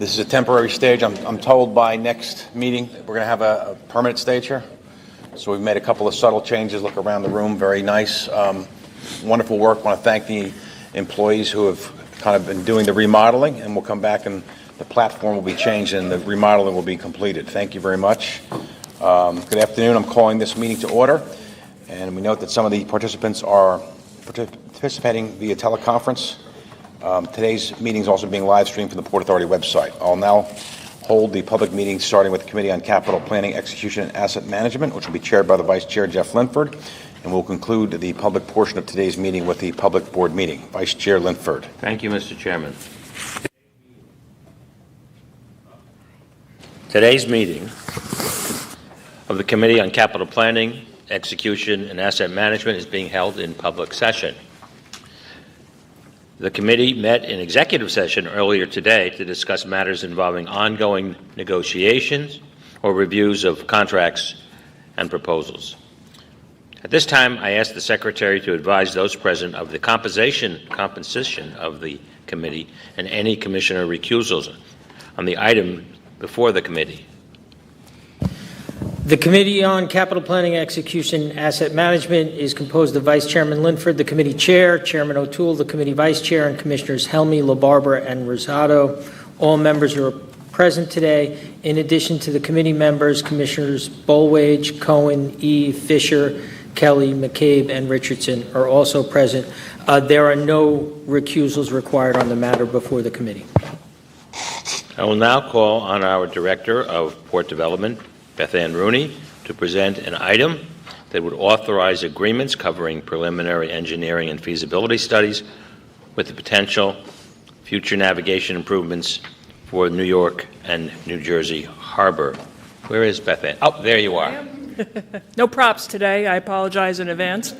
This is a temporary stage. I'm told by next meeting that we're going to have a permanent stage here. So we've made a couple of subtle changes. Look around the room, very nice. Wonderful work. I want to thank the employees who have kind of been doing the remodeling, and we'll come back and the platform will be changed and the remodeling will be completed. Thank you very much. Good afternoon. I'm calling this meeting to order, and we note that some of the participants are participating via teleconference. Today's meeting is also being live streamed from the Port Authority website. I'll now hold the public meeting starting with the Committee on Capital Planning, Execution, and Asset Management, which will be chaired by the Vice Chair, Jeff Linford, and we'll conclude the public portion of today's meeting with the public board meeting. Vice Chair Linford. Thank you, Mr. Chairman. Today's meeting of the Committee on Capital Planning, Execution, and Asset Management is being held in public session. The committee met in executive session earlier today to discuss matters involving ongoing negotiations or reviews of contracts and proposals. At this time, I ask the Secretary to advise those present of the composition of the committee and any commissioner recusals on the item before the committee. The Committee on Capital Planning, Execution, Asset Management is composed of Vice Chairman Linford, the committee chair, Chairman O'Toole, the committee vice chair, and Commissioners Helmy, LaBarbera, and Rosado. All members are present today. In addition to the committee members, Commissioners Bolwage, Cohen, Fisher, Kelly, McCabe, and Richardson are also present. There are no recusals required on the matter before the committee. I will now call on our Director of Port Development, Beth Ann Rooney, to present an item that would authorize agreements covering preliminary engineering and feasibility studies with the potential future navigation improvements for New York and New Jersey Harbor. Where is Beth Ann? Oh, there you are. No props today. I apologize in advance.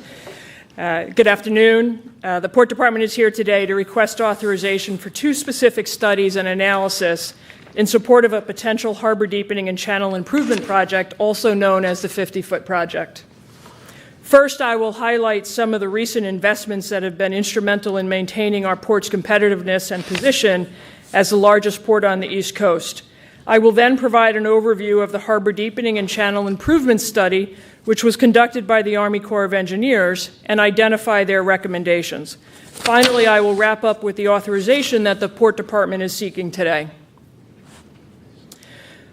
Good afternoon. The Port Department is here today to request authorization for two specific studies and analysis in support of a potential harbor deepening and channel improvement project, also known as the 50-foot project. First, I will highlight some of the recent investments that have been instrumental in maintaining our port's competitiveness and position as the largest port on the East Coast. I will then provide an overview of the harbor deepening and channel improvement study, which was conducted by the Army Corps of Engineers, and identify their recommendations. Finally, I will wrap up with the authorization that the Port Department is seeking today.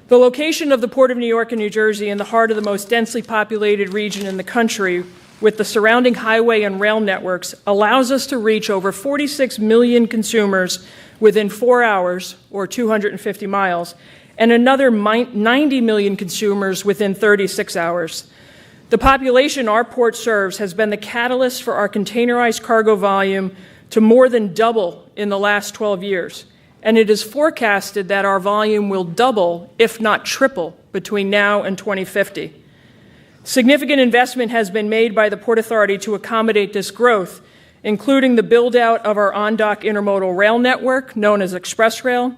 The location of the Port of New York and New Jersey in the heart of the most densely populated region in the country, with the surrounding highway and rail networks, allows us to reach over 46 million consumers within 4 hours, or 250 miles, and another 90 million consumers within 36 hours. The population our port serves has been the catalyst for our containerized cargo volume to more than double in the last 12 years. And it is forecasted that our volume will double, if not triple, between now and 2050. Significant investment has been made by the Port Authority to accommodate this growth, including the build-out of our on-dock intermodal rail network, known as Express Rail,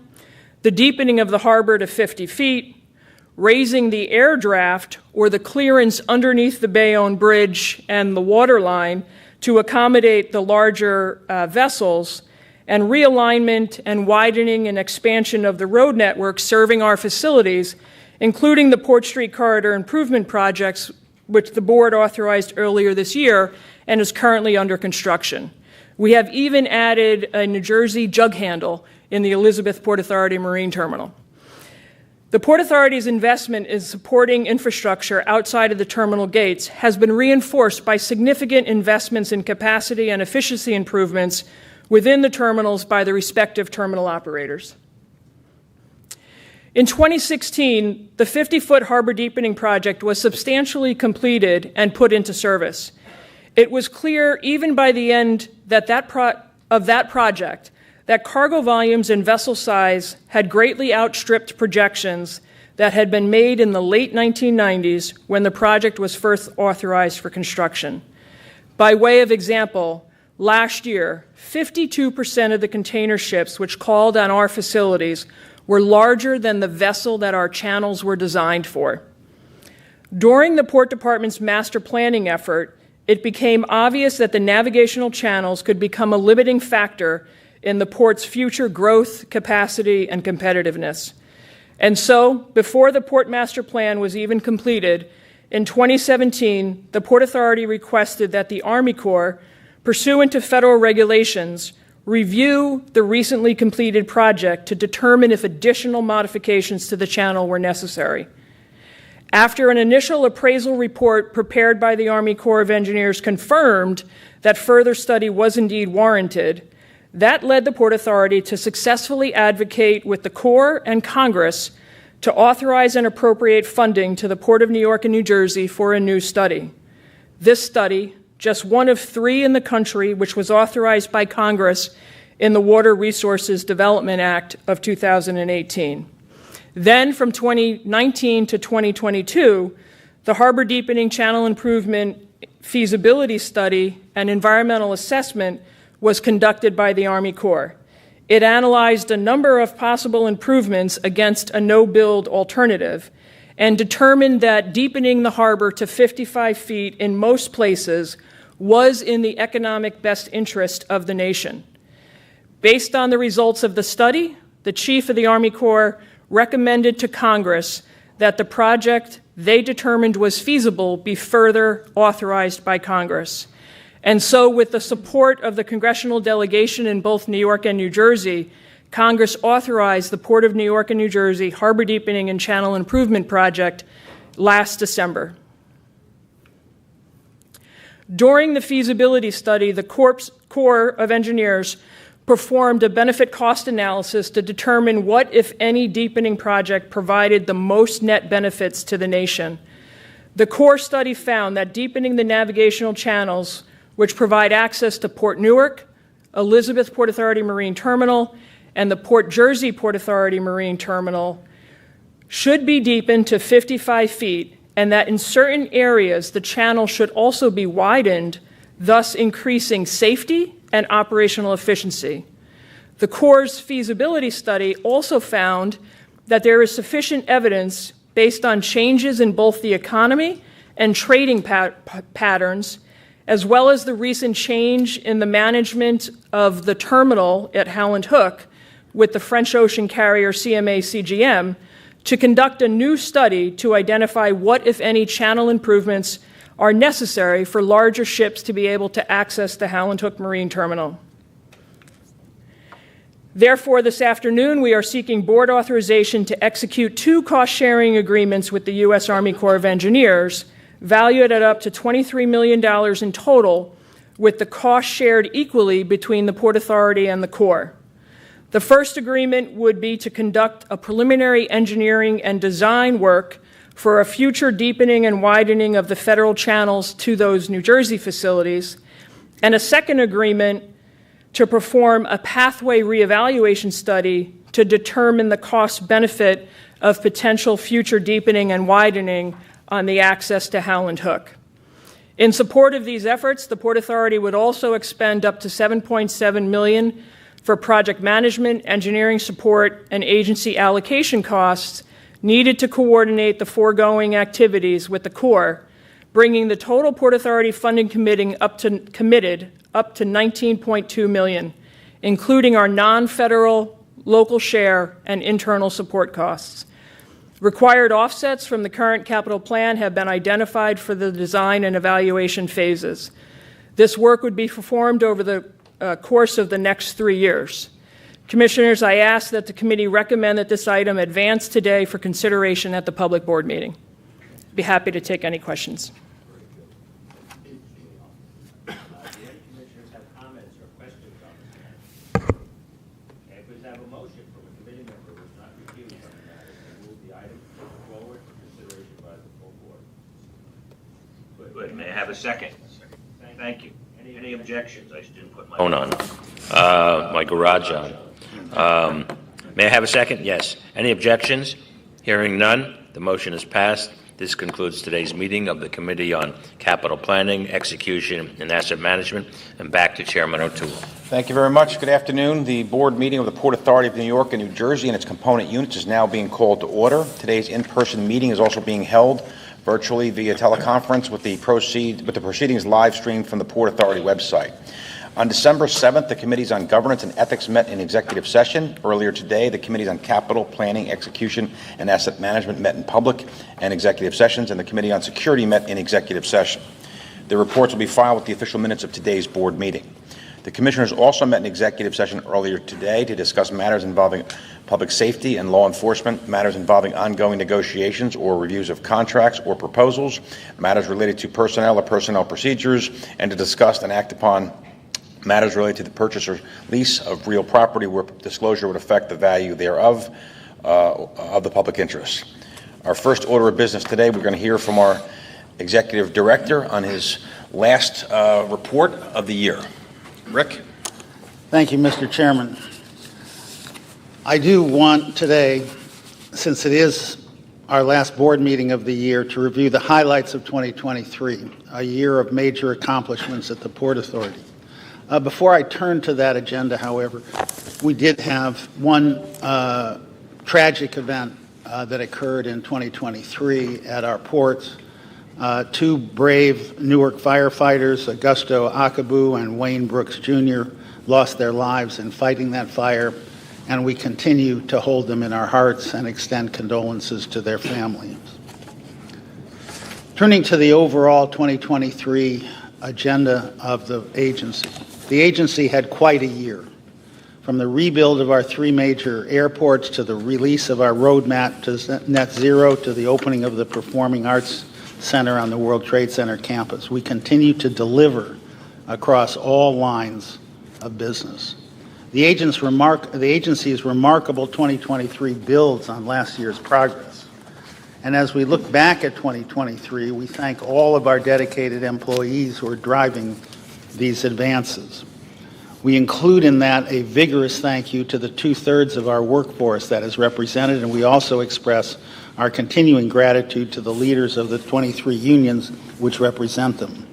the deepening of the harbor to 50 feet, raising the air draft, or the clearance underneath the Bayonne Bridge and the water line to accommodate the larger vessels, and realignment and widening and expansion of the road network serving our facilities, including the Port Street Corridor Improvement Projects, which the board authorized earlier this year and is currently under construction. We have even added a New Jersey jug handle in the Elizabeth Port Authority Marine Terminal. The Port Authority's investment in supporting infrastructure outside of the terminal gates has been reinforced by significant investments in capacity and efficiency improvements within the terminals by the respective terminal operators. In 2016, the 50-foot harbor deepening project was substantially completed and put into service. It was clear, even by the end of that project, that cargo volumes and vessel size had greatly outstripped projections that had been made in the late 1990s when the project was first authorized for construction. By way of example, last year, 52% of the container ships which called on our facilities were larger than the vessel that our channels were designed for. During the Port Department's master planning effort, it became obvious that the navigational channels could become a limiting factor in the port's future growth, capacity, and competitiveness. And so, before the Port Master Plan was even completed, in 2017, the Port Authority requested that the Army Corps, pursuant to federal regulations, review the recently completed project to determine if additional modifications to the channel were necessary. After an initial appraisal report prepared by the Army Corps of Engineers confirmed that further study was indeed warranted, that led the Port Authority to successfully advocate with the Corps and Congress to authorize and appropriate funding to the Port of New York and New Jersey for a new study. This study, just one of 3 in the country, which was authorized by Congress in the Water Resources Development Act of 2018. Then, from 2019 to 2022, the Harbor Deepening Channel Improvement Feasibility Study and Environmental Assessment was conducted by the Army Corps. It analyzed a number of possible improvements against a no-build alternative and determined that deepening the harbor to 55 feet in most places was in the economic best interest of the nation. Based on the results of the study, the Chief of the Army Corps recommended to Congress that the project they determined was feasible be further authorized by Congress. And so, with the support of the congressional delegation in both New York and New Jersey, Congress authorized the Port of New York and New Jersey Harbor Deepening and Channel Improvement Project last December. During the feasibility study, the Corps of Engineers performed a benefit cost analysis to determine what, if any, deepening project provided the most net benefits to the nation. The Corps study found that deepening the navigational channels, which provide access to Port Newark, Elizabeth Port Authority Marine Terminal, and the Port Jersey Port Authority Marine Terminal, should be deepened to 55 feet, and that in certain areas the channel should also be widened, thus increasing safety and operational efficiency. The Corps' feasibility study also found that there is sufficient evidence based on changes in both the economy and trading patterns, as well as the recent change in the management of the terminal at Howland Hook with the French ocean carrier CMA CGM, to conduct a new study to identify what, if any, channel improvements are necessary for larger ships to be able to access the Howland Hook Marine Terminal. Therefore, this afternoon, we are seeking board authorization to execute 2 cost-sharing agreements with the U.S. Army Corps of Engineers, valued at up to $23 million in total, with the cost shared equally between the Port Authority and the Corps. The first agreement would be to conduct a preliminary engineering and design work for a future deepening and widening of the federal channels to those New Jersey facilities, and a second agreement to perform a pathway reevaluation study to determine the cost-benefit of potential future deepening and widening on the access to Howland Hook. In support of these efforts, the Port Authority would also expend up to $7.7 million for project management, engineering support, and agency allocation costs needed to coordinate the foregoing activities with the Corps, bringing the total Port Authority funding committed up to $19.2 million, including our non-federal, local share, and internal support costs. Required offsets from the current capital plan have been identified for the design and evaluation phases. This work would be performed over the course of the next 3 years. Commissioners, I ask that the committee recommend that this item advance today for consideration at the public board meeting. I'd be happy to take any questions. Good. May I have a second? Thank you. Any objections? I just didn't put my phone on. My garage on. May I have a second? Yes. Any objections? Hearing none, the motion is passed. This concludes today's meeting of the Committee on Capital Planning, Execution, and Asset Management. And back to Chairman O'Toole. Thank you very much. Good afternoon. The board meeting of the Port Authority of New York and New Jersey and its component units is now being called to order. Today's in-person meeting is also being held virtually via teleconference with the proceedings live streamed from the Port Authority website. On December 7th, the Committees on Governance and Ethics met in executive session. Earlier today, the Committees on Capital Planning, Execution, and Asset Management met in public and executive sessions, and the Committee on Security met in executive session. The reports will be filed with the official minutes of today's board meeting. The Commissioners also met in executive session earlier today to discuss matters involving public safety and law enforcement, matters involving ongoing negotiations or reviews of contracts or proposals, matters related to personnel or personnel procedures, and to discuss and act upon matters related to the purchase or lease of real property where disclosure would affect the value thereof of the public interest. Our first order of business today, we're going to hear from our Executive Director on his last report of the year. Rick? Thank you, Mr. Chairman. I do want today, since it is our last board meeting of the year, to review the highlights of 2023, a year of major accomplishments at the Port Authority. Before I turn to that agenda, however, we did have one tragic event that occurred in 2023 at our ports. Two brave Newark firefighters, Augusto Akabu and Wayne Brooks Jr., lost their lives in fighting that fire, and we continue to hold them in our hearts and extend condolences to their families. Turning to the overall 2023 agenda of the agency. The agency had quite a year. From the rebuild of our three major airports to the release of our roadmap to net zero to the opening of the Performing Arts Center on the World Trade Center campus, we continue to deliver across all lines of business. The agency's remarkable 2023 builds on last year's progress. And as we look back at 2023, we thank all of our dedicated employees who are driving these advances. We include in that a vigorous thank you to the 2/3 of our workforce that is represented, and we also express our continuing gratitude to the leaders of the 23 unions which represent them.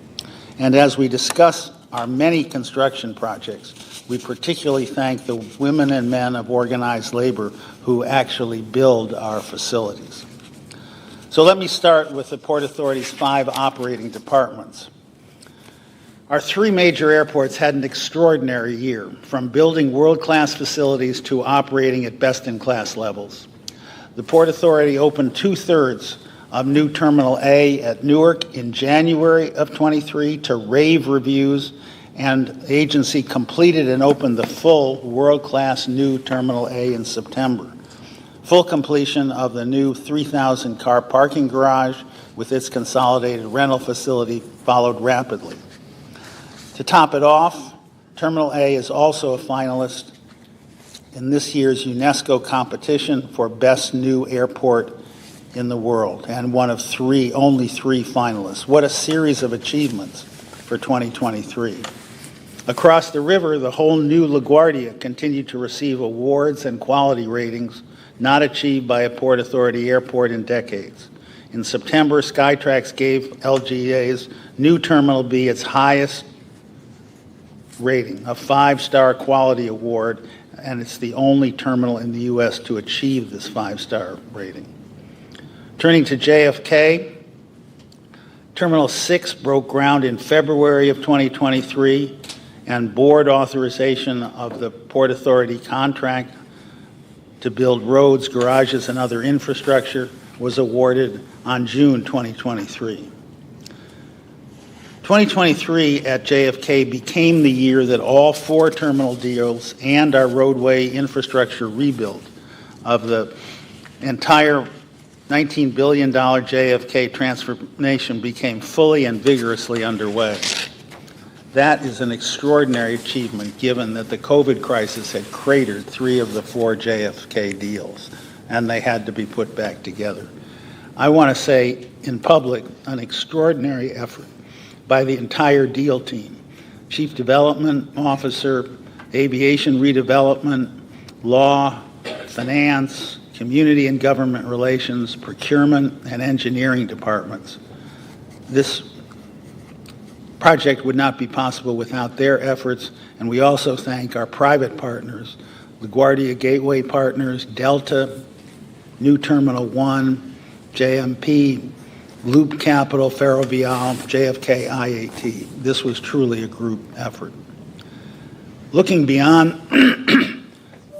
And as we discuss our many construction projects, we particularly thank the women and men of organized labor who actually build our facilities. So let me start with the Port Authority's 5 operating departments. Our 3 major airports had an extraordinary year, from building world-class facilities to operating at best-in-class levels. The Port Authority opened 2/3 of new Terminal A at Newark in January of 23 to rave reviews, and the agency completed and opened the full world-class new Terminal A in September. Full completion of the new 3,000-car parking garage with its consolidated rental facility followed rapidly. To top it off, Terminal A is also a finalist in this year's UNESCO competition for Best New Airport in the World, and one of only three finalists. What a series of achievements for 2023. Across the river, the whole new LaGuardia continued to receive awards and quality ratings not achieved by a Port Authority airport in decades. In September, Skytrax gave LGA's new Terminal B its highest rating, a 5-star quality award, and it's the only terminal in the U.S. to achieve this 5-star rating. Turning to JFK, Terminal 6 broke ground in February of 2023, and board authorization of the Port Authority contract to build roads, garages, and other infrastructure was awarded on June 2023. 2023 at JFK became the year that all 4 terminal deals and our roadway infrastructure rebuild of the entire $19 billion JFK transformation became fully and vigorously underway. That is an extraordinary achievement given that the COVID crisis had cratered 3 of the 4 JFK deals, and they had to be put back together. I want to say in public, an extraordinary effort by the entire deal team, Chief Development Officer, Aviation Redevelopment, Law, Finance, Community and Government Relations, Procurement, and Engineering departments. This project would not be possible without their efforts, and we also thank our private partners, LaGuardia Gateway Partners, Delta, New Terminal 1, JMP, Loop Capital, Ferrovial, JFK, IAT. This was truly a group effort. Looking beyond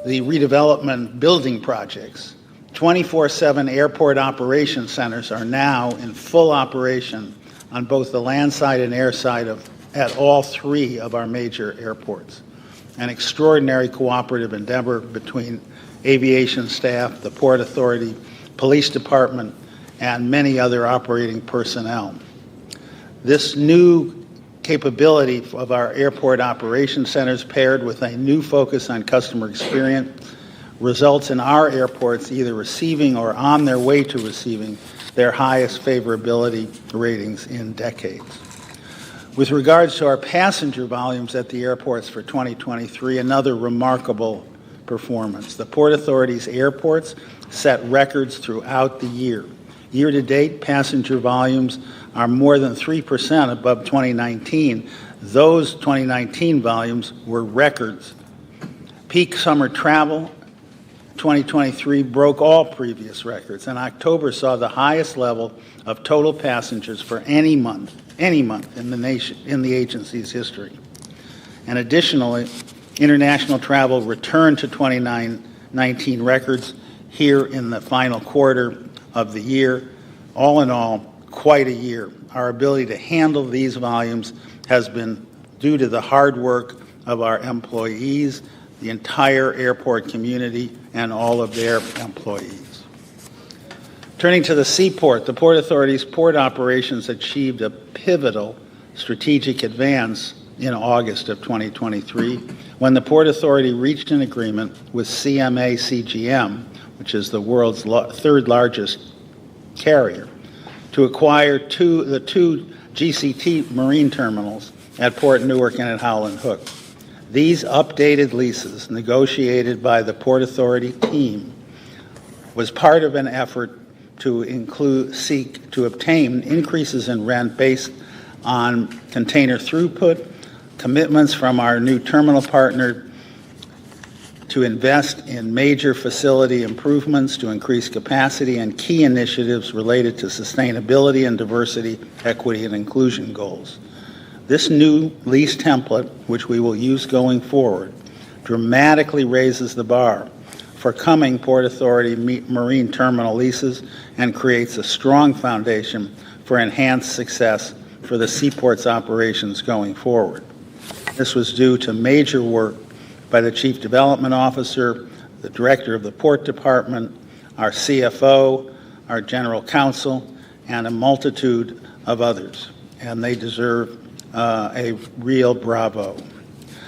the redevelopment building projects, 24/7 airport operation centers are now in full operation on both the land side and air side at all three of our major airports. An extraordinary cooperative endeavor between aviation staff, the Port Authority, Police Department, and many other operating personnel. This new capability of our airport operation centers, paired with a new focus on customer experience, results in our airports either receiving or on their way to receiving their highest favorability ratings in decades. With regards to our passenger volumes at the airports for 2023, another remarkable performance. The Port Authority's airports set records throughout the year. Year-to-date, passenger volumes are more than 3% above 2019. Those 2019 volumes were records. Peak summer travel 2023 broke all previous records, and October saw the highest level of total passengers for any month in the agency's history. And additionally, international travel returned to 2019 records here in the final quarter of the year. All in all, quite a year. Our ability to handle these volumes has been due to the hard work of our employees, the entire airport community, and all of their employees. Turning to the seaport, the Port Authority's port operations achieved a pivotal strategic advance in August of 2023 when the Port Authority reached an agreement with CMA CGM, which is the world's third largest carrier, to acquire the two GCT marine terminals at Port Newark and at Howland Hook. These updated leases, negotiated by the Port Authority team, was part of an effort to seek to obtain increases in rent based on container throughput, commitments from our new terminal partner to invest in major facility improvements to increase capacity, and key initiatives related to sustainability and diversity, equity, and inclusion goals. This new lease template, which we will use going forward, dramatically raises the bar for coming Port Authority marine terminal leases and creates a strong foundation for enhanced success for the seaport's operations going forward. This was due to major work by the Chief Development Officer, the Director of the Port Department, our CFO, our General Counsel, and a multitude of others, and they deserve a real bravo.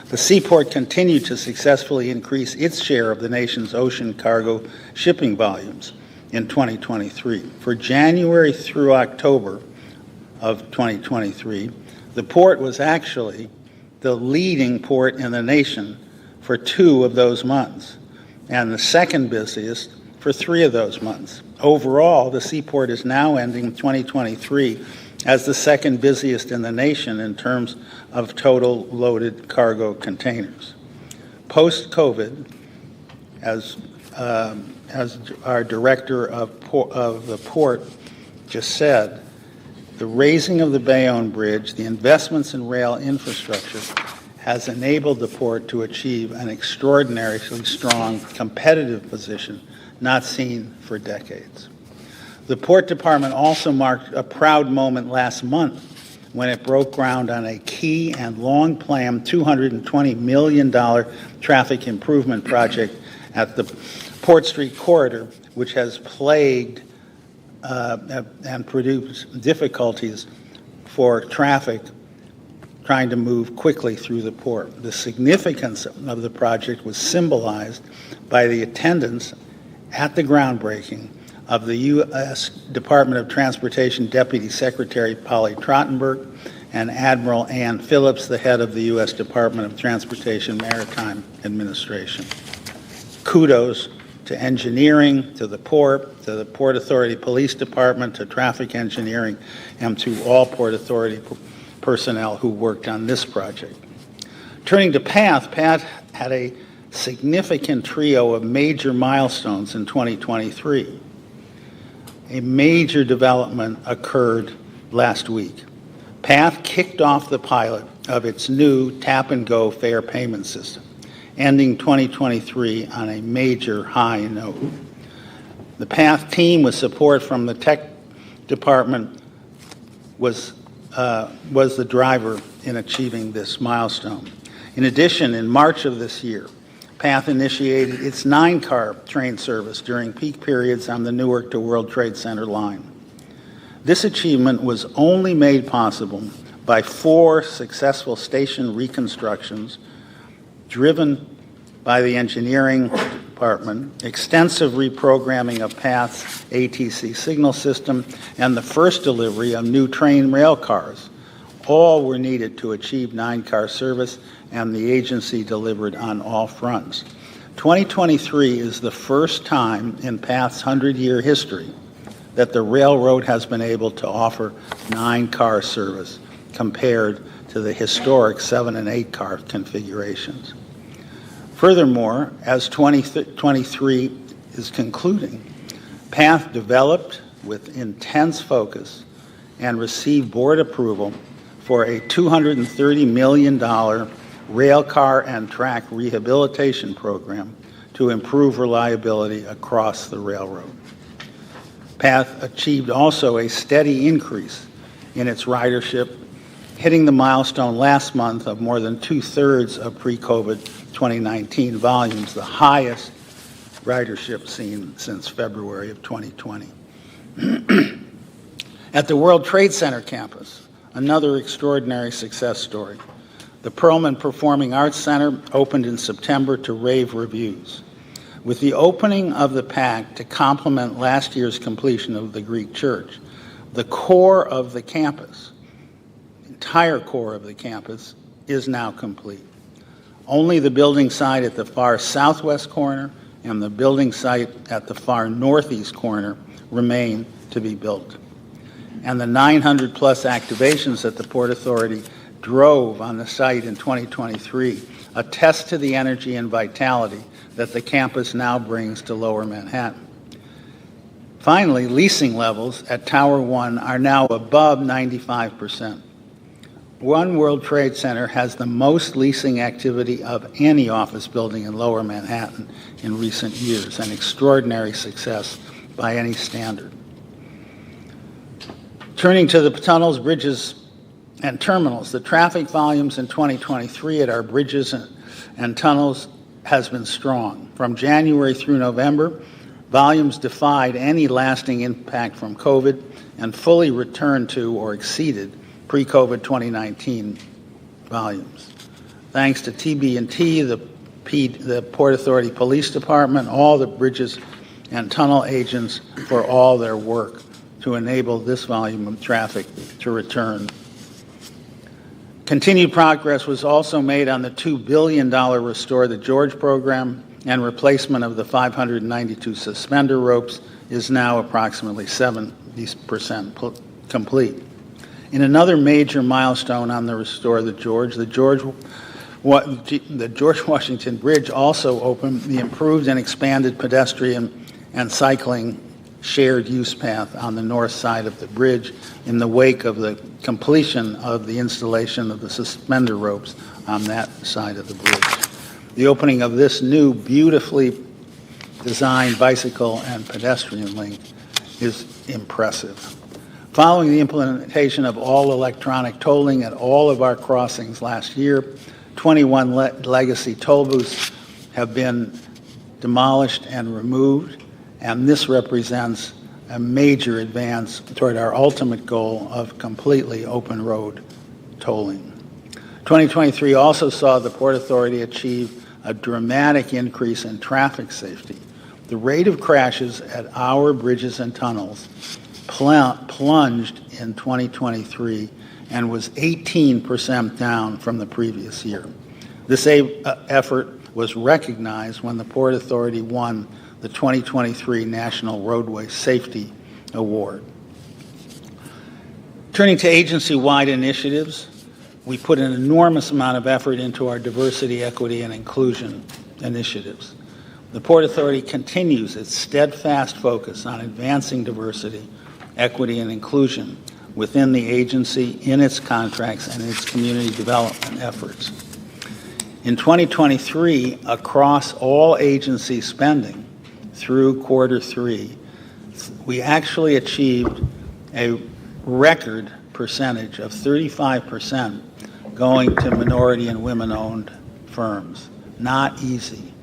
The seaport continued to successfully increase its share of the nation's ocean cargo shipping volumes in 2023. For January through October of 2023, the port was actually the leading port in the nation for 2 of those months, and the second busiest for 3 of those months. Overall, the seaport is now ending 2023 as the second busiest in the nation in terms of total loaded cargo containers. Post-COVID, as our director of the port just said, the raising of the Bayonne Bridge, the investments in rail infrastructure, has enabled the port to achieve an extraordinarily strong competitive position not seen for decades. The Port Department also marked a proud moment last month when it broke ground on a key and long-planned $220 million traffic improvement project at the Port Street Corridor, which has plagued and produced difficulties for traffic trying to move quickly through the port. The significance of the project was symbolized by the attendance at the groundbreaking of the U.S. Department of Transportation Deputy Secretary Polly Trottenberg and Admiral Ann Phillips, the head of the U.S. Department of Transportation Maritime Administration. Kudos to engineering, to the Port Authority Police Department, to traffic engineering, and to all Port Authority personnel who worked on this project. Turning to PATH had a significant trio of major milestones in 2023. A major development occurred last week. PATH kicked off the pilot of its new tap-and-go fare payment system, ending 2023 on a major high note. The PATH team, with support from the tech department, was the driver in achieving this milestone. In addition, in March of this year, PATH initiated its 9-car train service during peak periods on the Newark to World Trade Center line. This achievement was only made possible by 4 successful station reconstructions driven by the engineering department, extensive reprogramming of PATH's ATC signal system, and the first delivery of new train rail cars. All were needed to achieve 9-car service, and the agency delivered on all fronts. 2023 is the first time in PATH's 100-year history that the railroad has been able to offer 9-car service compared to the historic 7 and 8-car configurations. Furthermore, as 2023 is concluding, PATH developed with intense focus and received board approval for a $230 million rail car and track rehabilitation program to improve reliability across the railroad. PATH achieved also a steady increase in its ridership, hitting the milestone last month of more than 2/3 of pre-COVID 2019 volumes, the highest ridership seen since February of 2020. At the World Trade Center campus, another extraordinary success story. The Perlman Performing Arts Center opened in September to rave reviews. With the opening of the PAC to complement last year's completion of the Greek church, the core of the campus, entire core of the campus, is now complete. Only the building site at the far southwest corner and the building site at the far northeast corner remain to be built. And the 900-plus activations that the Port Authority drove on the site in 2023 attest to the energy and vitality that the campus now brings to Lower Manhattan. Finally, leasing levels at Tower 1 are now above 95%. One World Trade Center has the most leasing activity of any office building in Lower Manhattan in recent years, an extraordinary success by any standard. Turning to the tunnels, bridges, and terminals, the traffic volumes in 2023 at our bridges and tunnels has been strong. From January through November, volumes defied any lasting impact from COVID and fully returned to or exceeded pre-COVID 2019 volumes. Thanks to TB&T, the Port Authority Police Department, all the bridges and tunnel agents for all their work to enable this volume of traffic to return. Continued progress was also made on the $2 billion Restore the George program, and replacement of the 592 suspender ropes is now approximately 70% complete. In another major milestone on the Restore the George, the George Washington Bridge also opened the improved and expanded pedestrian and cycling shared use path on the north side of the bridge in the wake of the completion of the installation of the suspender ropes on that side of the bridge. The opening of this new, beautifully designed bicycle and pedestrian link is impressive. Following the implementation of all electronic tolling at all of our crossings last year, 21 legacy toll booths have been demolished and removed, and this represents a major advance toward our ultimate goal of completely open road tolling. 2023 also saw the Port Authority achieve a dramatic increase in traffic safety. The rate of crashes at our bridges and tunnels plunged in 2023 and was 18% down from the previous year. This effort was recognized when the Port Authority won the 2023 National Roadway Safety Award. Turning to agency-wide initiatives, we put an enormous amount of effort into our diversity, equity, and inclusion initiatives. The Port Authority continues its steadfast focus on advancing diversity, equity, and inclusion within the agency in its contracts and its community development efforts. In 2023, across all agency spending through quarter three, we actually achieved a record percentage of 35% going to minority and women-owned firms. Not easy.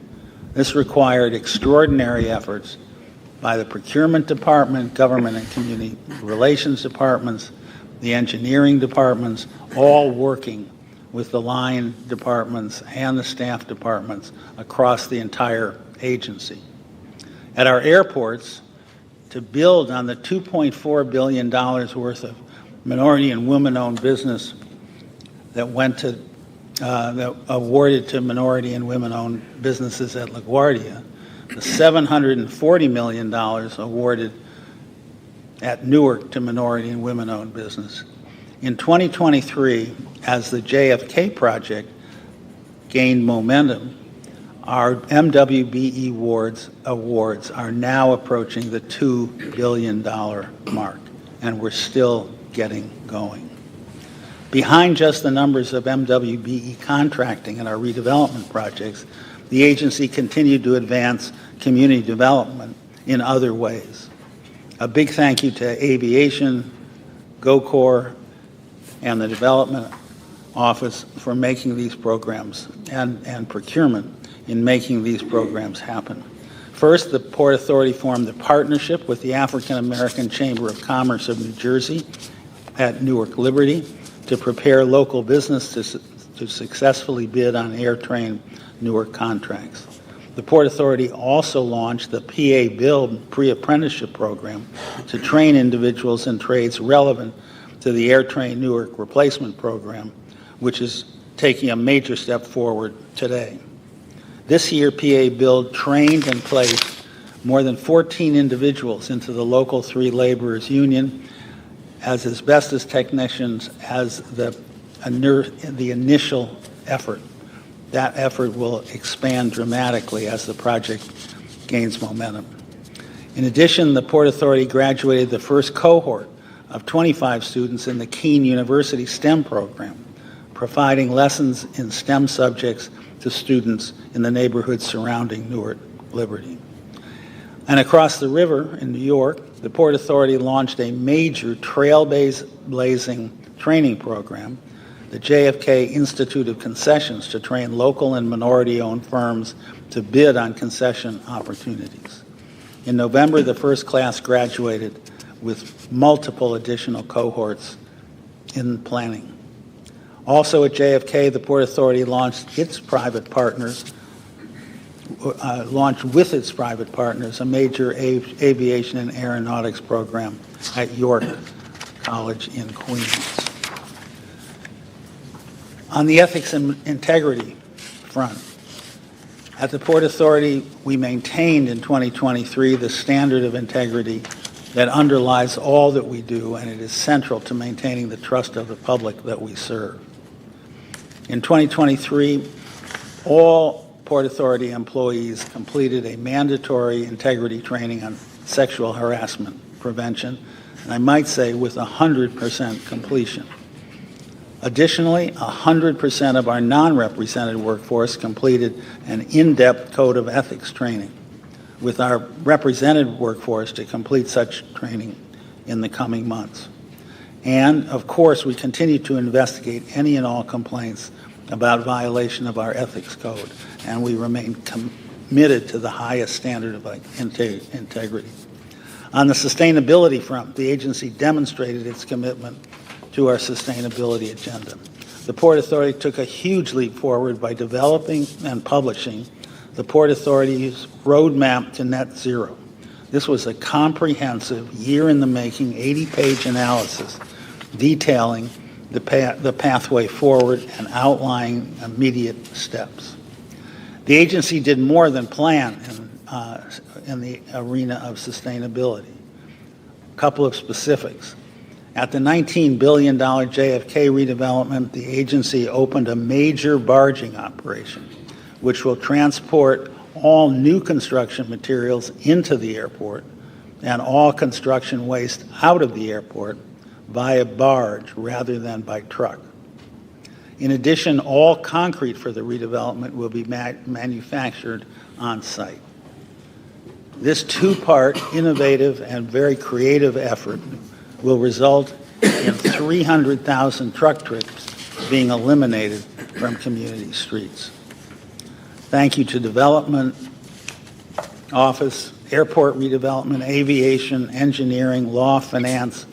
This required extraordinary efforts by the procurement department, government and community relations departments, the engineering departments, all working with the line departments and the staff departments across the entire agency. At our airports, to build on the $2.4 billion worth of minority and women-owned business that went to that awarded to minority and women-owned businesses at LaGuardia, the $740 million awarded at Newark to minority and women-owned business. In 2023, as the JFK project gained momentum, our MWBE awards are now approaching the $2 billion mark, and we're still getting going. Behind just the numbers of MWBE contracting and our redevelopment projects, the agency continued to advance community development in other ways. A big thank you to Aviation, GoCorps, and the Development Office for making these programs, and procurement in making these programs happen. First, the Port Authority formed a partnership with the African American Chamber of Commerce of New Jersey at Newark Liberty to prepare local business to successfully bid on AirTrain Newark contracts. The Port Authority also launched the PA Build pre-apprenticeship program to train individuals in trades relevant to the AirTrain Newark replacement program, which is taking a major step forward today. This year, PA Build trained and placed more than 14 individuals into the Local 3 Laborers Union as asbestos technicians as the initial effort. That effort will expand dramatically as the project gains momentum. In addition, the Port Authority graduated the first cohort of 25 students in the Keene University STEM program, providing lessons in STEM subjects to students in the neighborhoods surrounding Newark Liberty. And across the river in New York, the Port Authority launched a major trailblazing training program, the JFK Institute of Concessions, to train local and minority-owned firms to bid on concession opportunities. In November, the first class graduated with multiple additional cohorts in planning. Also at JFK, the Port Authority launched with its private partners a major aviation and aeronautics program at York College in Queens. On the ethics and integrity front, at the Port Authority, we maintained in 2023 the standard of integrity that underlies all that we do, and it is central to maintaining the trust of the public that we serve. In 2023, all Port Authority employees completed a mandatory integrity training on sexual harassment prevention, and I might say with 100% completion. Additionally, 100% of our non-represented workforce completed an in-depth code of ethics training, with our represented workforce to complete such training in the coming months. And, of course, we continue to investigate any and all complaints about violation of our ethics code, and we remain committed to the highest standard of integrity. On the sustainability front, the agency demonstrated its commitment to our sustainability agenda. The Port Authority took a huge leap forward by developing and publishing the Port Authority's Roadmap to Net Zero. This was a comprehensive, year-in-the-making, 80-page analysis detailing the pathway forward and outlining immediate steps. The agency did more than plan in the arena of sustainability. A couple of specifics. At the $19 billion JFK redevelopment, the agency opened a major barging operation, which will transport all new construction materials into the airport and all construction waste out of the airport via barge rather than by truck. In addition, all concrete for the redevelopment will be manufactured on site. This two-part, innovative, and very creative effort will result in 300,000 truck trips being eliminated from community streets. Thank you to Development Office, Airport Redevelopment, Aviation, Engineering, Law, Finance,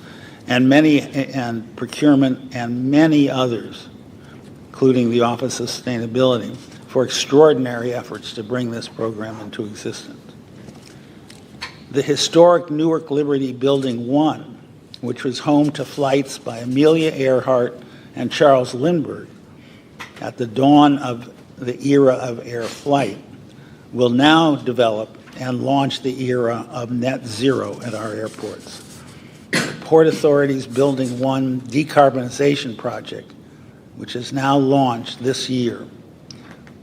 and Procurement, and many others, including the Office of Sustainability, for extraordinary efforts to bring this program into existence. The historic Newark Liberty Building 1, which was home to flights by Amelia Earhart and Charles Lindbergh at the dawn of the era of air flight, will now develop and launch the era of net zero at our airports. The Port Authority's Building 1 decarbonization project, which is now launched this year,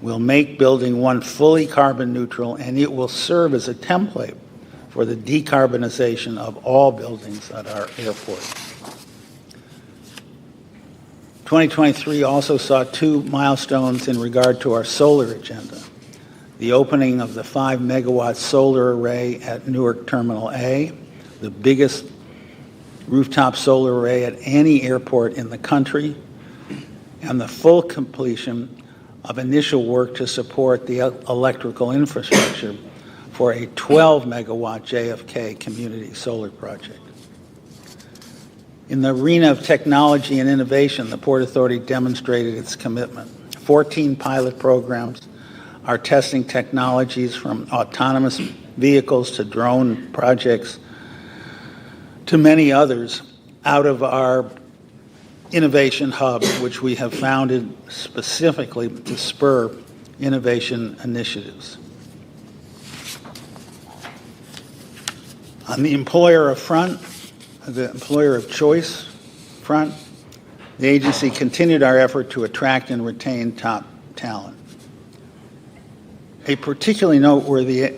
will make Building 1 fully carbon neutral, and it will serve as a template for the decarbonization of all buildings at our airport. 2023 also saw two milestones in regard to our solar agenda. The opening of the 5-megawatt solar array at Newark Terminal A, the biggest rooftop solar array at any airport in the country, and the full completion of initial work to support the electrical infrastructure for a 12-megawatt JFK community solar project. In the arena of technology and innovation, the Port Authority demonstrated its commitment. 14 pilot programs are testing technologies from autonomous vehicles to drone projects to many others out of our innovation hub, which we have founded specifically to spur innovation initiatives. On the employer of choice front, the agency continued our effort to attract and retain top talent. A particularly noteworthy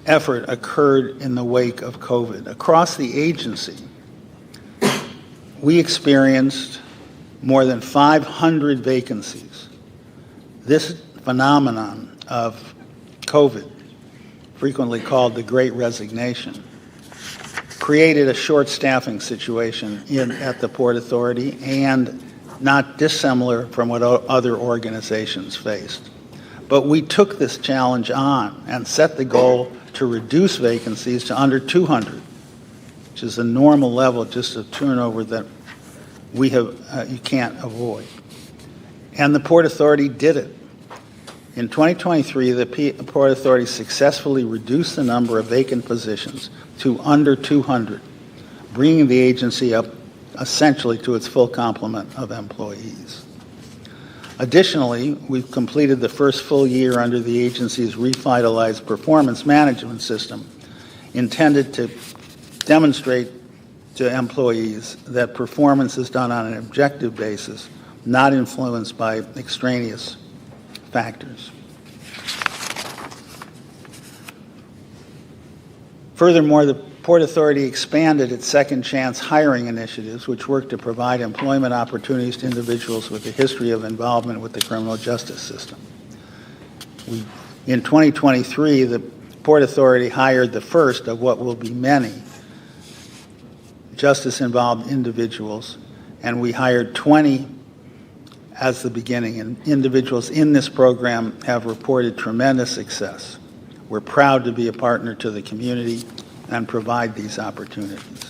effort occurred in the wake of COVID. Across the agency, we experienced more than 500 vacancies. This phenomenon of COVID, frequently called the Great Resignation, created a short staffing situation at the Port Authority, and not dissimilar from what other organizations faced. But we took this challenge on and set the goal to reduce vacancies to under 200, which is a normal level, just a turnover that we have you can't avoid. And the Port Authority did it. In 2023, the Port Authority successfully reduced the number of vacant positions to under 200, bringing the agency up essentially to its full complement of employees. Additionally, we've completed the first full year under the agency's revitalized performance management system, intended to demonstrate to employees that performance is done on an objective basis, not influenced by extraneous factors. Furthermore, the Port Authority expanded its second chance hiring initiatives, which work to provide employment opportunities to individuals with a history of involvement with the criminal justice system. In 2023, the Port Authority hired the first of what will be many justice-involved individuals, and we hired 20 as the beginning, and individuals in this program have reported tremendous success. We're proud to be a partner to the community and provide these opportunities.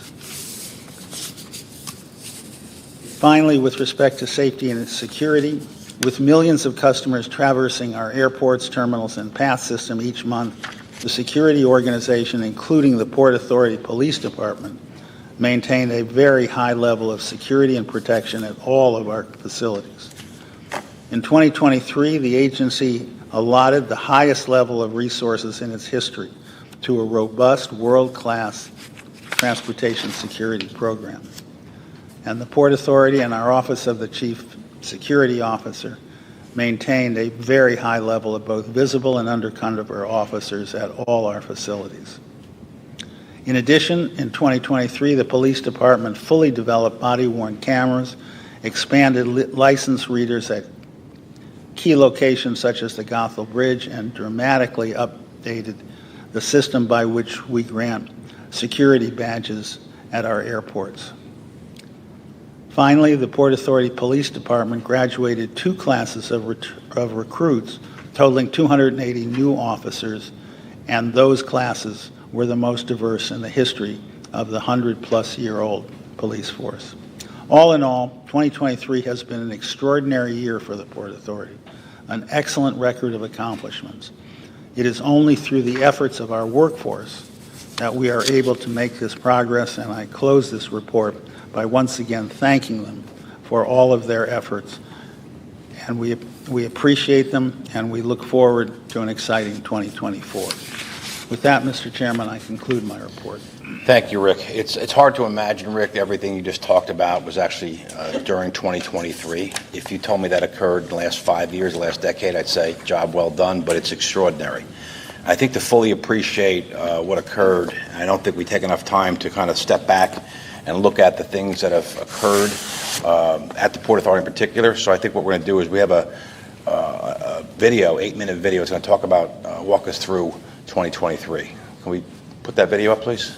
Finally, with respect to safety and security, with millions of customers traversing our airports, terminals, and path system each month, the security organization, including the Port Authority Police Department, maintained a very high level of security and protection at all of our facilities. In 2023, the agency allotted the highest level of resources in its history to a robust, world-class transportation security program. And the Port Authority and our Office of the Chief Security Officer maintained a very high level of both visible and undercover officers at all our facilities. In addition, in 2023, the police department fully developed body-worn cameras, expanded license readers at key locations such as the Gothel Bridge, and dramatically updated the system by which we grant security badges at our airports. Finally, the Port Authority Police Department graduated 2 classes of recruits, totaling 280 new officers, and those classes were the most diverse in the history of the 100-plus-year-old police force. All in all, 2023 has been an extraordinary year for the Port Authority, an excellent record of accomplishments. It is only through the efforts of our workforce that we are able to make this progress, and I close this report by once again thanking them for all of their efforts. And we appreciate them, and we look forward to an exciting 2024. With that, Mr. Chairman, I conclude my report. Thank you, Rick. It's hard to imagine, Rick, everything you just talked about was actually during 2023. If you told me that occurred in the last 5 years, the last decade, I'd say job well done, but it's extraordinary. I think to fully appreciate what occurred, I don't think we take enough time to kind of step back and look at the things that have occurred at the Port Authority in particular. So I think what we're going to do is we have a video, 8-minute video. It's going to talk about, walk us through 2023. Can we put that video up, please?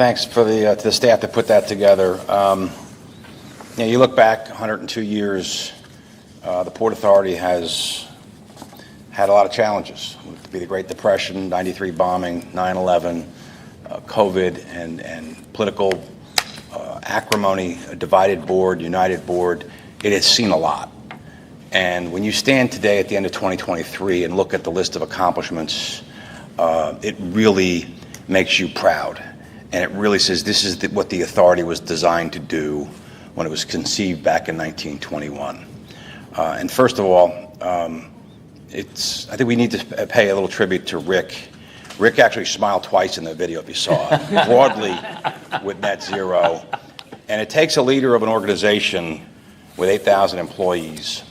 thanks for to the staff that put that together. You look back 102 years, the Port Authority has had a lot of challenges. It could be the Great Depression, 93 bombing, 9/11, COVID, and political acrimony, a divided board, united board. It has seen a lot. And when you stand today at the end of 2023 and look at the list of accomplishments, it really makes you proud. And it really says this is what the authority was designed to do when it was conceived back in 1921. And first of all, I think we need to pay a little tribute to Rick. Rick actually smiled twice in the video, if you saw it, broadly with Net Zero. And it takes a leader of an organization with 8,000 employees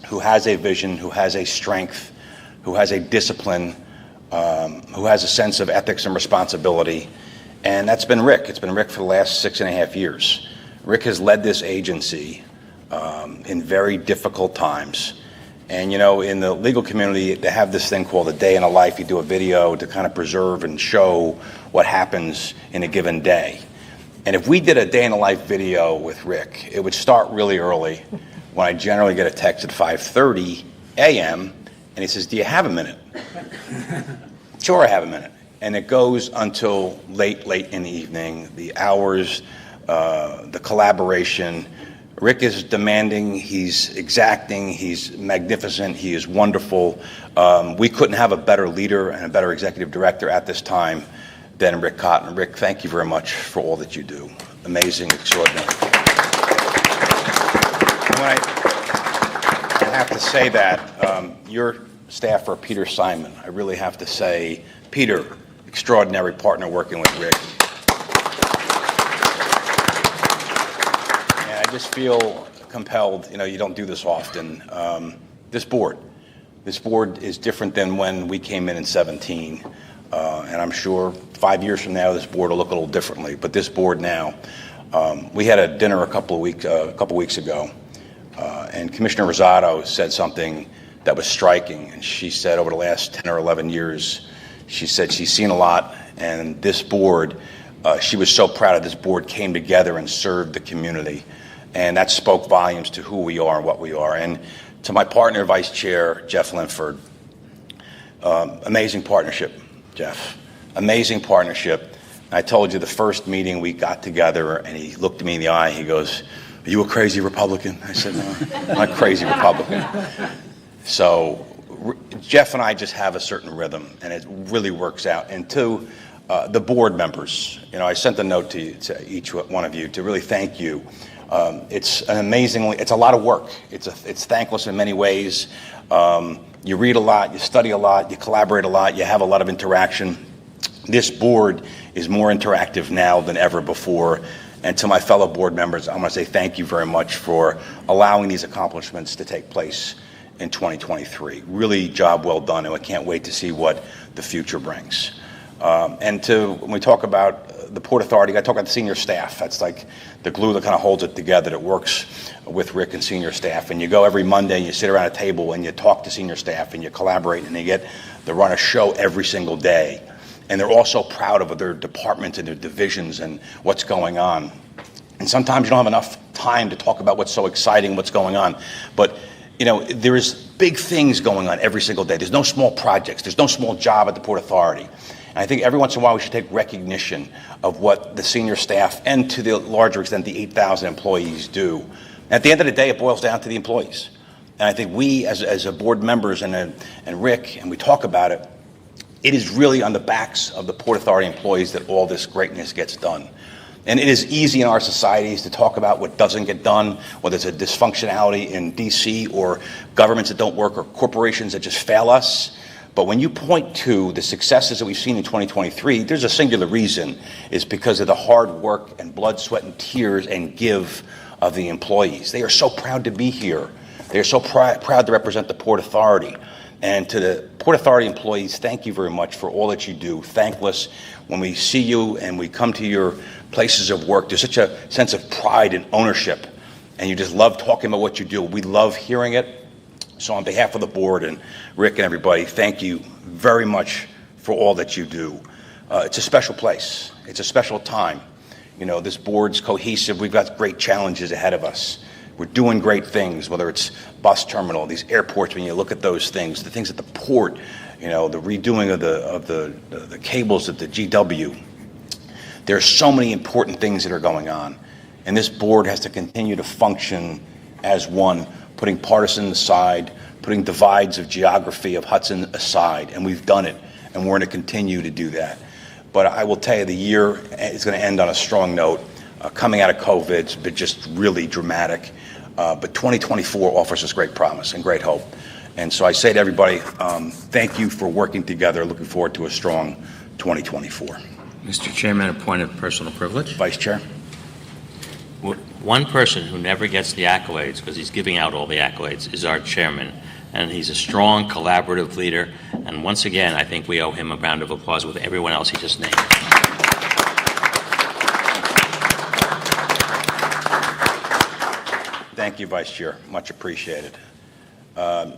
who has a vision, who has a strength, who has a discipline, who has a sense of ethics and responsibility. And that's been Rick. It's been Rick for the last 6.5 years. Rick has led this agency in very difficult times. And, in the legal community, they have this thing called a day in a life. You do a video to kind of preserve and show what happens in a given day. And if we did a day in a life video with Rick, it would start really early when I generally get a text at 5:30 a.m. and he says, "Do you have a minute?" Sure, I have a minute. And it goes until late in the evening, the hours, the collaboration. Rick is demanding, he's exacting, he's magnificent, he is wonderful. We couldn't have a better leader and a better executive director at this time than Rick Cotton. Rick, thank you very much for all that you do. Amazing, extraordinary. And when I have to say that, your staffer, Peter Simon, I really have to say, Peter, extraordinary partner working with Rick. And I just feel compelled, you don't do this often. This board is different than when we came in 17. And I'm sure 5 years from now, this board will look a little differently. But this board now, we had a dinner a couple weeks ago, and Commissioner Rosado said something that was striking. And she said over the last 10 or 11 years, she said she's seen a lot, and this board, she was so proud of this board came together and served the community. And that spoke volumes to who we are and what we are. And to my partner, Vice Chair Jeff Linford, amazing partnership, Jeff. Amazing partnership. I told you the first meeting we got together, and he looked at me in the eye. He goes, "Are you a crazy Republican?" I said, "No, I'm not a crazy Republican." So Jeff and I just have a certain rhythm, and it really works out. And to the board members, I sent a note to each one of you to really thank you. It's a lot of work. It's thankless in many ways. You read a lot, you study a lot, you collaborate a lot, you have a lot of interaction. This board is more interactive now than ever before. And to my fellow board members, I want to say thank you very much for allowing these accomplishments to take place in 2023. Really job well done, and I can't wait to see what the future brings. And when we talk about the Port Authority, I talk about the senior staff. That's like the glue that kind of holds it together, that works with Rick and senior staff. And you go every Monday, you sit around a table and you talk to senior staff and you collaborate, and they get to run a show every single day. And they're also proud of their departments and their divisions and what's going on. And sometimes you don't have enough time to talk about what's so exciting, what's going on. But there is big things going on every single day. There's no small projects. There's no small job at the Port Authority. And I think every once in a while we should take recognition of what the senior staff and to the larger extent the 8,000 employees do. And at the end of the day, it boils down to the employees. And I think we as a board members and Rick, and we talk about it, it is really on the backs of the Port Authority employees that all this greatness gets done. And it is easy in our societies to talk about what doesn't get done, whether it's a dysfunctionality in D.C. or governments that don't work or corporations that just fail us. But when you point to the successes that we've seen in 2023, there's a singular reason. It's because of the hard work and blood, sweat, and tears and give of the employees. They are so proud to be here. They are so proud to represent the Port Authority. And to the Port Authority employees, thank you very much for all that you do. Thankless. When we see you and we come to your places of work, there's such a sense of pride and ownership. And you just love talking about what you do. We love hearing it. So on behalf of the board and Rick and everybody, thank you very much for all that you do. it's a special place. It's a special time. You know, this board's cohesive. We've got great challenges ahead of us. We're doing great things, whether it's bus terminal, these airports, when you look at those things, the things at the port, you know, the redoing of the cables at the GW. There are so many important things that are going on, and this board has to continue to function as one, putting partisan aside, putting divides of geography of Hudson aside, and we've done it, and we're going to continue to do that. But I will tell you, the year is going to end on a strong note. Coming out of COVID, it's been just really dramatic. But 2024 offers us great promise and great hope. And so I say to everybody, thank you for working together. Looking forward to a strong 2024. Mr. Chairman, a point of personal privilege. Vice Chair. One person who never gets the accolades, because he's giving out all the accolades, is our chairman. And he's a strong, collaborative leader. And once again, I think we owe him a round of applause with everyone else he just named. Thank you, Vice Chair. Much appreciated.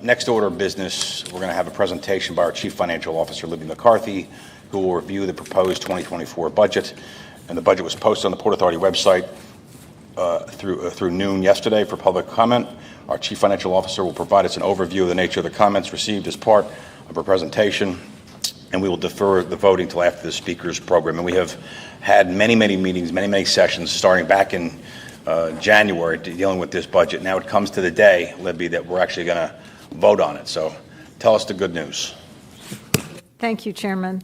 Next order of business, we're going to have a presentation by our Chief Financial Officer, Libby McCarthy, who will review the proposed 2024 budget. And the budget was posted on the Port Authority website through noon yesterday for public comment. Our Chief Financial Officer will provide us an overview of the nature of the comments received as part of her presentation, and we will defer the voting till after the speaker's program. And we have had many meetings, many sessions, starting back in January, dealing with this budget. Now it comes to the day, Libby, that we're actually going to vote on it. So tell us the good news. Thank you, Chairman.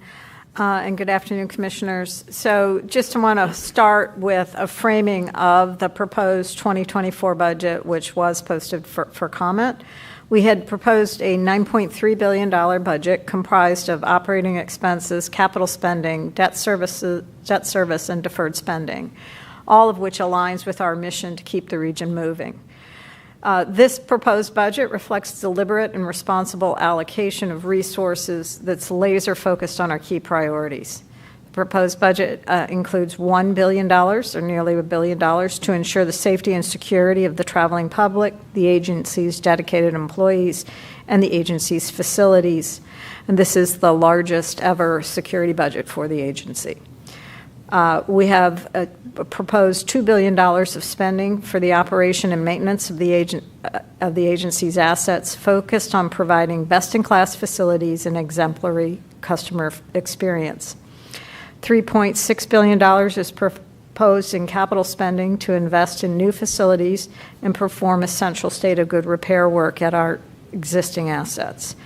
And good afternoon, Commissioners. So just want to start with a framing of the proposed 2024 budget, which was posted for comment. We had proposed a $9.3 billion budget comprised of operating expenses, capital spending, debt service, and deferred spending, all of which aligns with our mission to keep the region moving. This proposed budget reflects deliberate and responsible allocation of resources that's laser focused on our key priorities. The proposed budget includes $1 billion, or nearly $1 billion, to ensure the safety and security of the traveling public, the agency's dedicated employees, and the agency's facilities. And this is the largest ever security budget for the agency. We have proposed $2 billion of spending for the operation and maintenance of the agency's assets, focused on providing best-in-class facilities and exemplary customer experience. $3.6 billion is proposed in capital spending to invest in new facilities and perform essential state of good repair work at our existing assets.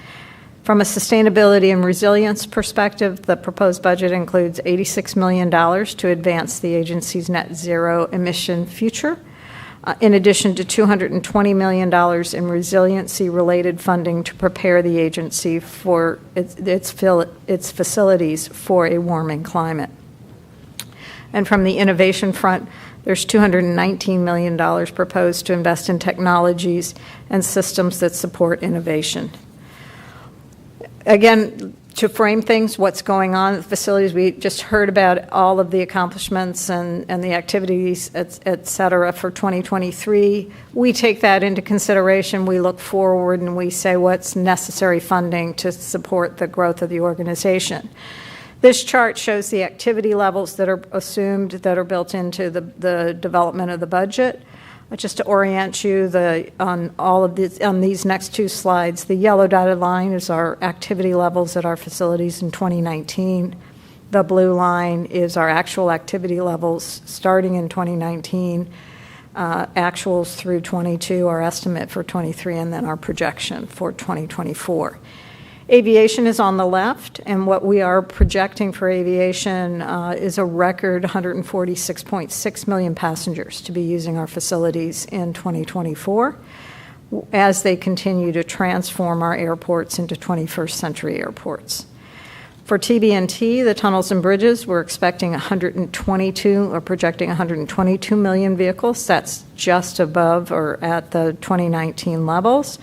From a sustainability and resilience perspective, the proposed budget includes $86 million to advance the agency's net zero emission future, in addition to $220 million in resiliency-related funding to prepare the agency for its facilities for a warming climate. And from the innovation front, there's $219 million proposed to invest in technologies and systems that support innovation. Again, to frame things, what's going on at the facilities, we just heard about all of the accomplishments and the activities, et cetera, for 2023. We take that into consideration. We look forward and we say what's necessary funding to support the growth of the organization. This chart shows the activity levels that are assumed, that are built into the development of the budget. Just to orient you on these next two slides, the yellow dotted line is our activity levels at our facilities in 2019. The blue line is our actual activity levels starting in 2019, actuals through 22, our estimate for 23, and then our projection for 2024. Aviation is on the left, and what we are projecting for aviation is a record 146.6 million passengers to be using our facilities in 2024 as they continue to transform our airports into 21st century airports. For TB&T, the tunnels and bridges, we're expecting 122 or projecting 122 million vehicles. That's just above or at the 2019 levels.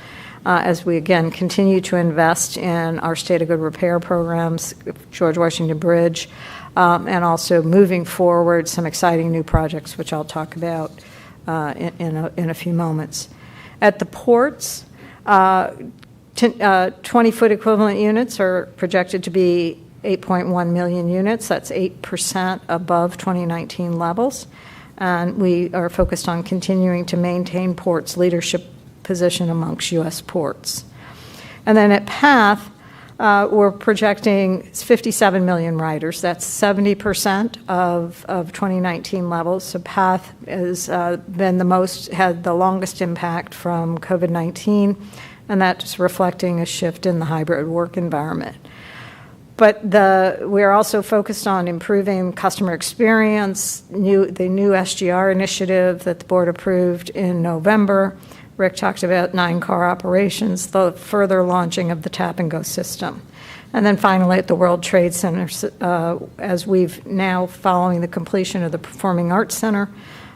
As we, again, continue to invest in our state of good repair programs, George Washington Bridge, and also moving forward some exciting new projects, which I'll talk about in a few moments. At the ports, 20-foot equivalent units are projected to be 8.1 million units. That's 8% above 2019 levels. And we are focused on continuing to maintain Port's leadership position amongst U.S. ports. And then at PATH, we're projecting 57 million riders. That's 70% of 2019 levels. So PATH has had the longest impact from COVID-19, and that's reflecting a shift in the hybrid work environment. But we're also focused on improving customer experience, the new SGR initiative that the board approved in November. Rick talked about 9-car operations, the further launching of the Tap and Go system. And then finally, at the World Trade Center, as we've now, following the completion of the Performing Arts Center,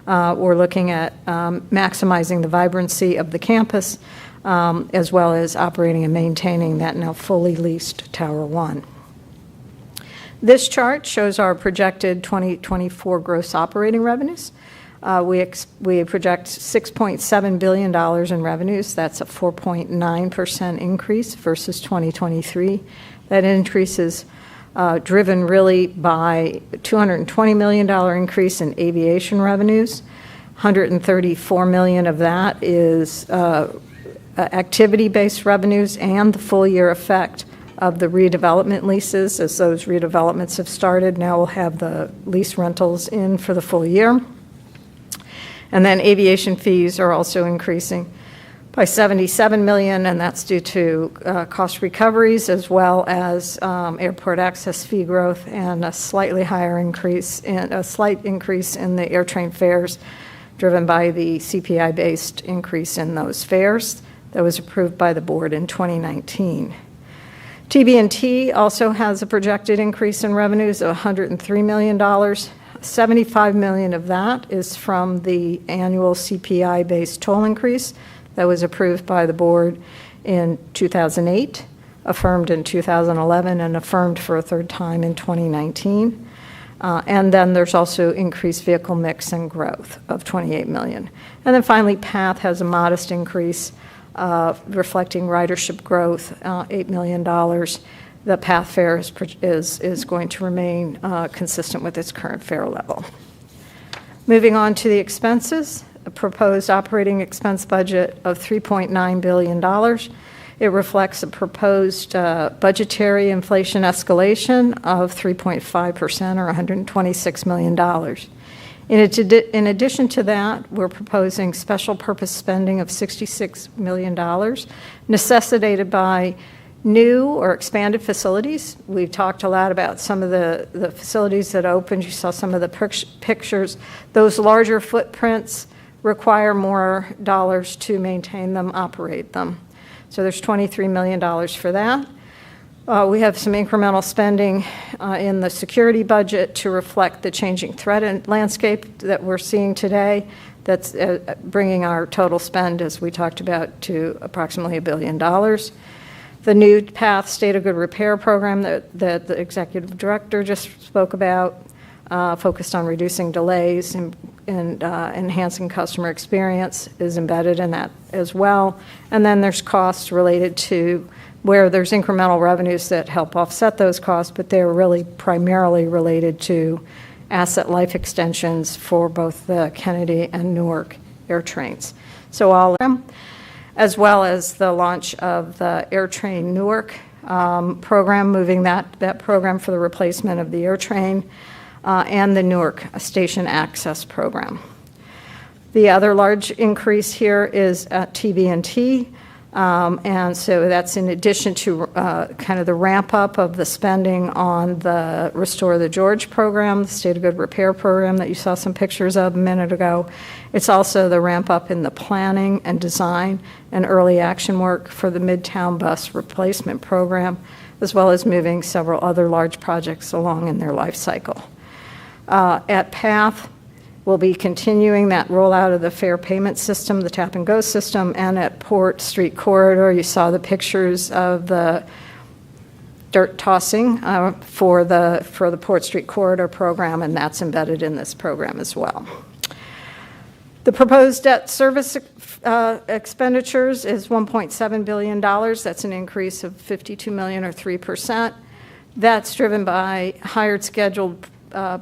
we're looking at maximizing the vibrancy of the campus, as well as operating and maintaining that now fully leased Tower 1. This chart shows our projected 2024 gross operating revenues. We project $6.7 billion in revenues. That's a 4.9% increase versus 2023. That increase is driven really by a $220 million increase in aviation revenues. $134 million of that is activity-based revenues and the full-year effect of the redevelopment leases. As those redevelopments have started, now we'll have the lease rentals in for the full year. And then aviation fees are also increasing by $77 million, and that's due to cost recoveries as well as airport access fee growth and a slight increase in the AirTrain fares, driven by the CPI-based increase in those fares that was approved by the board in 2019. TB&T also has a projected increase in revenues of $103 million. $75 million of that is from the annual CPI-based toll increase that was approved by the board in 2008, affirmed in 2011, and affirmed for a third time in 2019. And then there's also increased vehicle mix and growth of $28 million. And then finally, PATH has a modest increase reflecting ridership growth, $8 million. The PATH fare is going to remain consistent with its current fare level. Moving on to the expenses, a proposed operating expense budget of $3.9 billion. It reflects a proposed budgetary inflation escalation of 3.5% or $126 million. In addition to that, we're proposing special purpose spending of $66 million, necessitated by new or expanded facilities. We've talked a lot about some of the facilities that opened. You saw some of the pictures. Those larger footprints require more dollars to maintain them, operate them. So there's $23 million for that. We have some incremental spending in the security budget to reflect the changing threat landscape that we're seeing today. That's bringing our total spend, as we talked about, to approximately $1 billion. The new PATH State of Good Repair program that the executive director just spoke about, focused on reducing delays and enhancing customer experience, is embedded in that as well. And then there's costs related to where there's incremental revenues that help offset those costs, but they're really primarily related to asset life extensions for both the Kennedy and Newark AirTrains. So all of them, as well as the launch of the AirTrain Newark program, moving that program for the replacement of the AirTrain, and the Newark Station Access Program. The other large increase here is at TB&T, and so that's in addition to kind of the ramp up of the spending on the Restore the George program, the State of Good Repair program that you saw some pictures of a minute ago. It's also the ramp up in the planning and design and early action work for the Midtown Bus Replacement Program, as well as moving several other large projects along in their life cycle. At PATH, we'll be continuing that rollout of the fare payment system, the Tap and Go system, and at Port Street Corridor, you saw the pictures of the dirt tossing for the Port Street Corridor program, and that's embedded in this program as well. The proposed debt service expenditures is $1.7 billion. That's an increase of $52 million or 3%. That's driven by higher scheduled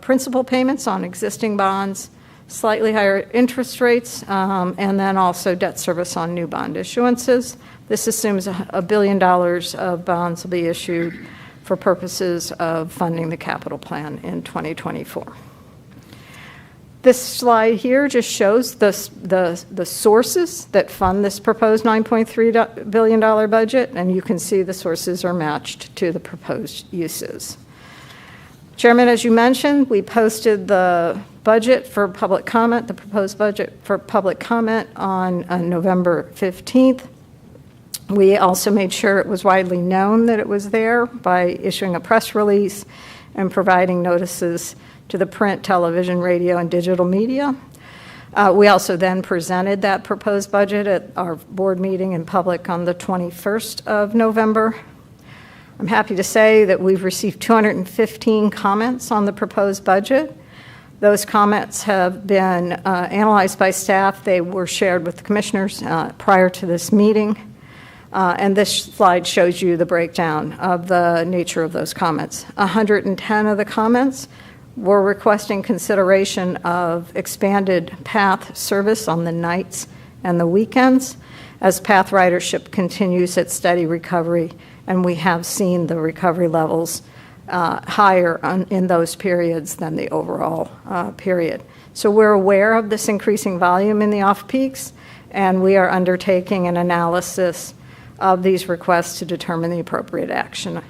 principal payments on existing bonds, slightly higher interest rates, and then also debt service on new bond issuances. This assumes $1 billion of bonds will be issued for purposes of funding the capital plan in 2024. This slide here just shows the sources that fund this proposed $9.3 billion budget, and you can see the sources are matched to the proposed uses. Chairman, as you mentioned, we posted the budget for public comment, the proposed budget for public comment on November 15th. We also made sure it was widely known that it was there by issuing a press release and providing notices to the print, television, radio, and digital media. We also then presented that proposed budget at our board meeting in public on the 21st of November. I'm happy to say that we've received 215 comments on the proposed budget. Those comments have been analyzed by staff. They were shared with the commissioners prior to this meeting. And this slide shows you the breakdown of the nature of those comments. 110 of the comments were requesting consideration of expanded PATH service on the nights and the weekends as PATH ridership continues its steady recovery, and we have seen the recovery levels higher in those periods than the overall period. So we're aware of this increasing volume in the off-peaks, and we are undertaking an analysis of these requests to determine the appropriate action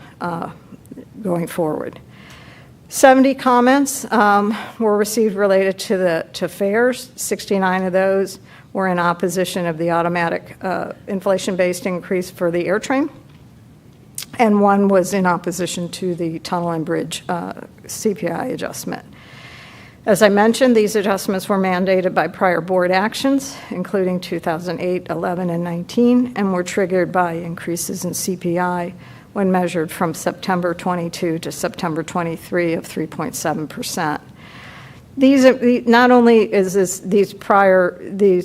going forward. 70 comments were received related to fares. 69 of those were in opposition of the automatic inflation-based increase for the AirTrain, and one was in opposition to the Tunnel and Bridge CPI adjustment. As I mentioned, these adjustments were mandated by prior board actions, including 2008, 11, and 19, and were triggered by increases in CPI when measured from September 22 to September 23 of 3.7%. These not only these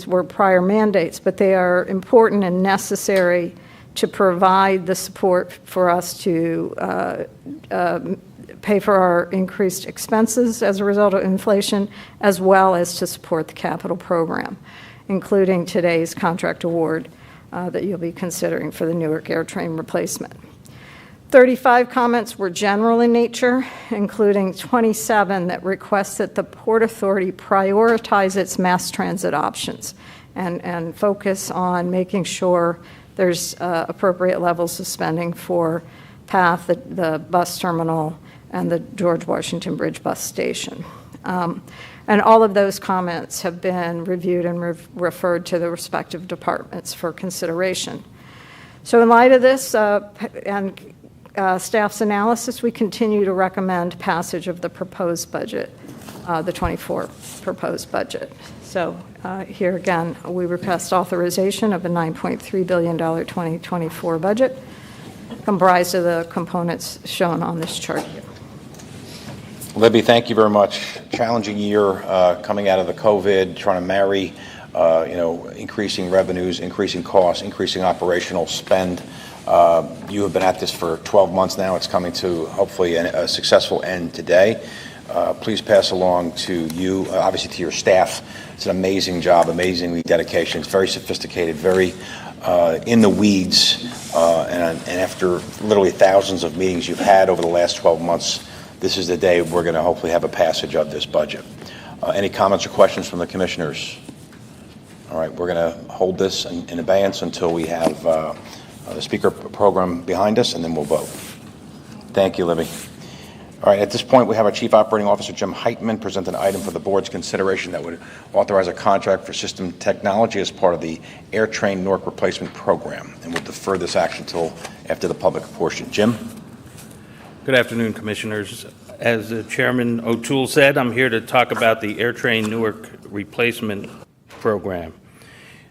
were prior mandates, but they are important and necessary to provide the support for us to pay for our increased expenses as a result of inflation, as well as to support the capital program, including today's contract award that you'll be considering for the Newark AirTrain replacement. 35 comments were general in nature, including 27 that request that the Port Authority prioritize its mass transit options and focus on making sure there's appropriate levels of spending for PATH, the bus terminal, and the George Washington Bridge bus station. And all of those comments have been reviewed and referred to the respective departments for consideration. So in light of this and staff's analysis, we continue to recommend passage of the proposed budget, the 24 proposed budget. So here again, we request authorization of a $9.3 billion 2024 budget comprised of the components shown on this chart here. Libby, thank you very much. Challenging year coming out of the COVID, trying to marry, increasing revenues, increasing costs, increasing operational spend. You have been at this for 12 months now. It's coming to hopefully a successful end today. Please pass along to you, obviously to your staff. It's an amazing job, amazingly dedication. It's very sophisticated, very in the weeds, and after literally thousands of meetings you've had over the last 12 months, this is the day we're going to hopefully have a passage of this budget. Any comments or questions from the commissioners? All right, we're going to hold this in abeyance until we have the speaker program behind us, and then we'll vote. Thank you, Libby. All right, at this point, we have our Chief Operating Officer, Jim Heitman, present an item for the board's consideration that would authorize a contract for system technology as part of the AirTrain Newark replacement program. And we'll defer this action until after the public portion. Jim? Good afternoon, Commissioners. As Chairman O'Toole said, I'm here to talk about the AirTrain Newark replacement program.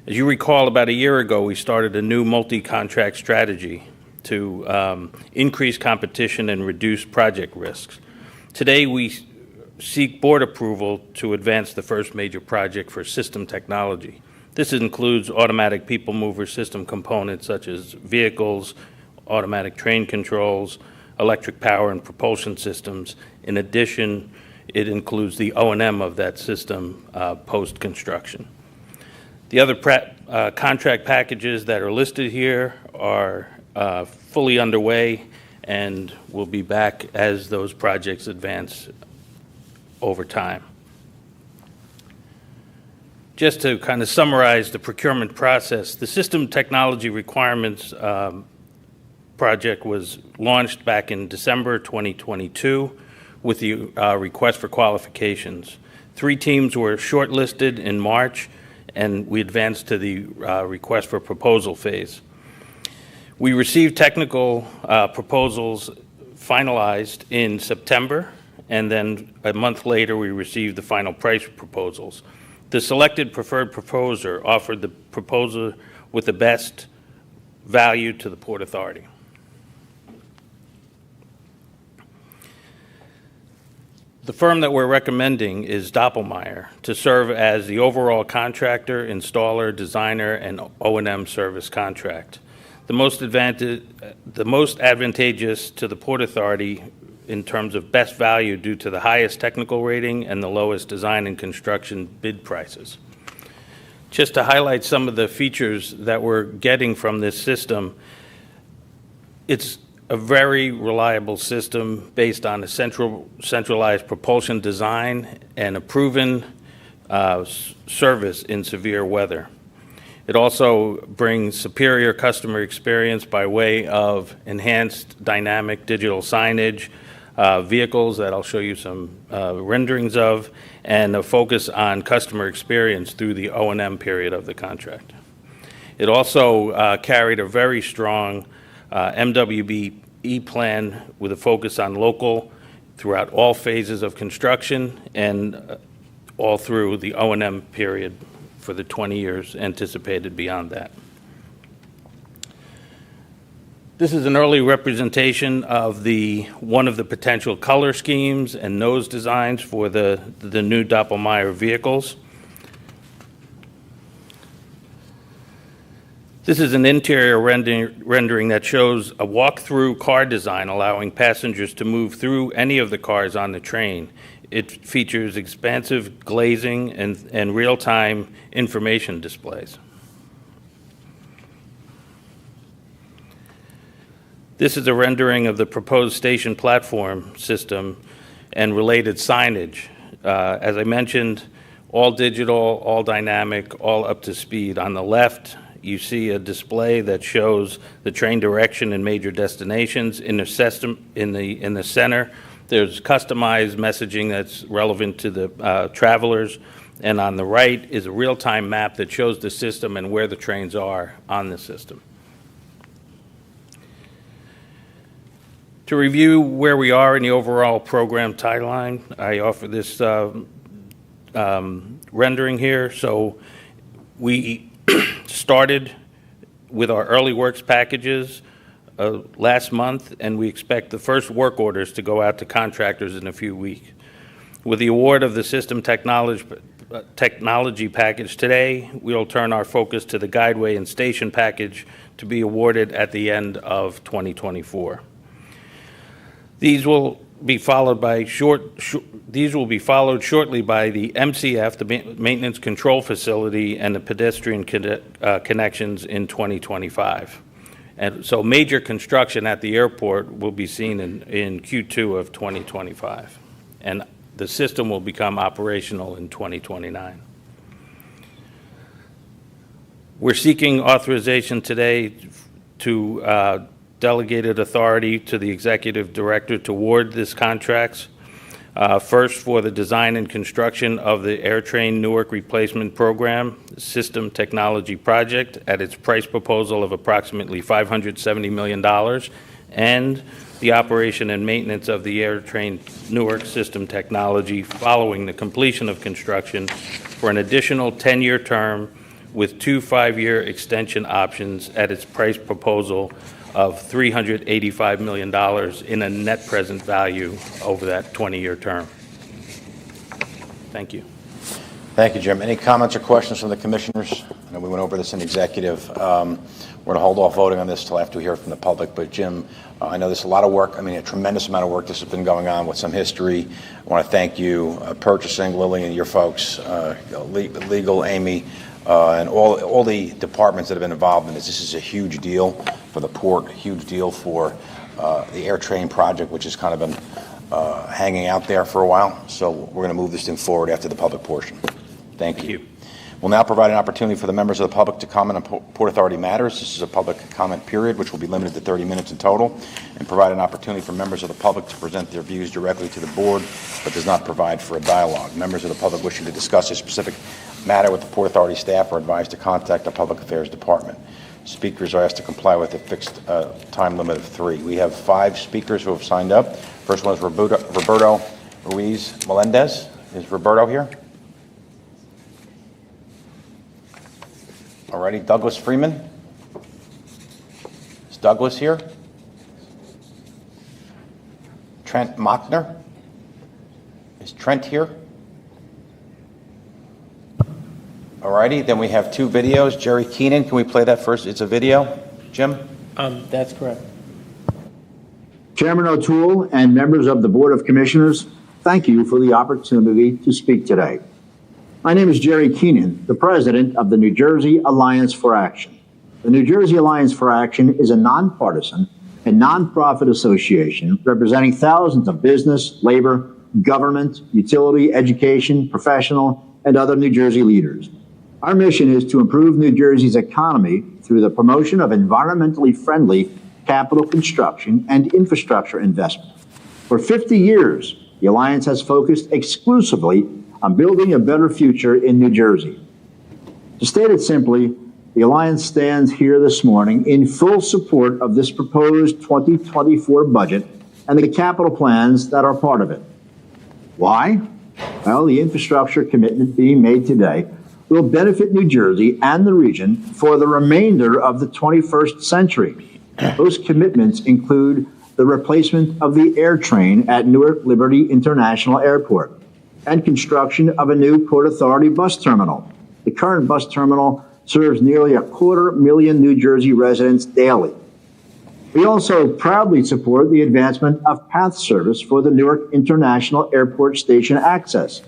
As you recall, about a year ago, we started a new multi-contract strategy to increase competition and reduce project risks. Today, we seek board approval to advance the first major project for system technology. This includes automatic people mover system components such as vehicles, automatic train controls, electric power and propulsion systems. In addition, it includes the O&M of that system post-construction. The other contract packages that are listed here are fully underway and will be back as those projects advance over time. Just to kind of summarize the procurement process, the System Technology Requirements project was launched back in December 2022 with the request for qualifications. 3 teams were shortlisted in March, and we advanced to the request for proposal phase. We received technical proposals finalized in September, and then a month later we received the final price proposals. The selected preferred proposer offered the proposer with the best value to the Port Authority. The firm that we're recommending is Doppelmayr to serve as the overall contractor, installer, designer, and O&M service contract. The most advantageous to the Port Authority in terms of best value due to the highest technical rating and the lowest design and construction bid prices. Just to highlight some of the features that we're getting from this system, it's a very reliable system based on a centralized propulsion design and a proven service in severe weather. It also brings superior customer experience by way of enhanced dynamic digital signage, vehicles that I'll show you some renderings of, and a focus on customer experience through the O&M period of the contract. It also carried a very strong MWBE plan with a focus on local throughout all phases of construction and all through the O&M period for the 20 years anticipated beyond that. This is an early representation of one of the potential color schemes and nose designs for the new Doppelmayr vehicles. This is an interior rendering that shows a walk-through car design allowing passengers to move through any of the cars on the train. It features expansive glazing and real-time information displays. This is a rendering of the proposed station platform system and related signage. As I mentioned, all digital, all dynamic, all up to speed. On the left, you see a display that shows the train direction and major destinations. In the center, there's customized messaging that's relevant to the travelers. And on the right is a real-time map that shows the system and where the trains are on the system. To review where we are in the overall program timeline, I offer this rendering here. So we started with our early works packages last month, and we expect the first work orders to go out to contractors in a few weeks. With the award of the system technology package today, we'll turn our focus to the guideway and station package to be awarded at the end of 2024. These will be followed shortly by the MCF, the Maintenance Control Facility, and the pedestrian connections in 2025. And so major construction at the airport will be seen in Q2 of 2025. And the system will become operational in 2029. We're seeking authorization today to delegated authority to the executive director to award these contracts. First, for the design and construction of the AirTrain Newark Replacement Program System Technology Project at its price proposal of approximately $570 million, and the operation and maintenance of the AirTrain Newark System Technology following the completion of construction for an additional 10-year term with 2 5-year extension options at its price proposal of $385 million in a net present value over that 20-year term. Thank you. Thank you, Jim. Any comments or questions from the commissioners? I know we went over this in executive. We're going to hold off voting on this till after we hear from the public. But Jim, I know there's a lot of work. I mean, a tremendous amount of work. This has been going on with some history. I want to thank you, purchasing, Lily, and your folks, legal, Amy, and all the departments that have been involved in this. This is a huge deal for the port, a huge deal for the AirTrain project, which has kind of been hanging out there for a while. So we're going to move this thing forward after the public portion. Thank you. We'll now provide an opportunity for the members of the public to comment on Port Authority matters. This is a public comment period, which will be limited to 30 minutes in total, and provide an opportunity for members of the public to present their views directly to the board, but does not provide for a dialogue. Members of the public wishing to discuss a specific matter with the Port Authority staff are advised to contact the Public Affairs Department. Speakers are asked to comply with a fixed time limit of 3. We have 5 speakers who have signed up. First one is Roberto Ruiz Melendez. Is Roberto here? Alrighty, Douglas Freeman. Is Douglas here? Trent Mockner. Is Trent here? Alrighty, then we have 2 videos. Jerry Keenan, can we play that first? It's a video. Jim? That's correct. Chairman O'Toole and members of the Board of Commissioners, thank you for the opportunity to speak today. My name is Jerry Keenan, the president of the New Jersey Alliance for Action. The New Jersey Alliance for Action is a nonpartisan and nonprofit association representing thousands of business, labor, government, utility, education, professional, and other New Jersey leaders. Our mission is to improve New Jersey's economy through the promotion of environmentally friendly capital construction and infrastructure investment. For 50 years, the Alliance has focused exclusively on building a better future in New Jersey. To state it simply, the Alliance stands here this morning in full support of this proposed 2024 budget and the capital plans that are part of it. Why? Well, the infrastructure commitment being made today will benefit New Jersey and the region for the remainder of the 21st century. Those commitments include the replacement of the AirTrain at Newark Liberty International Airport and construction of a new Port Authority bus terminal. The current bus terminal serves nearly 250,000 New Jersey residents daily. We also proudly support the advancement of PATH service for the Newark International Airport Station access.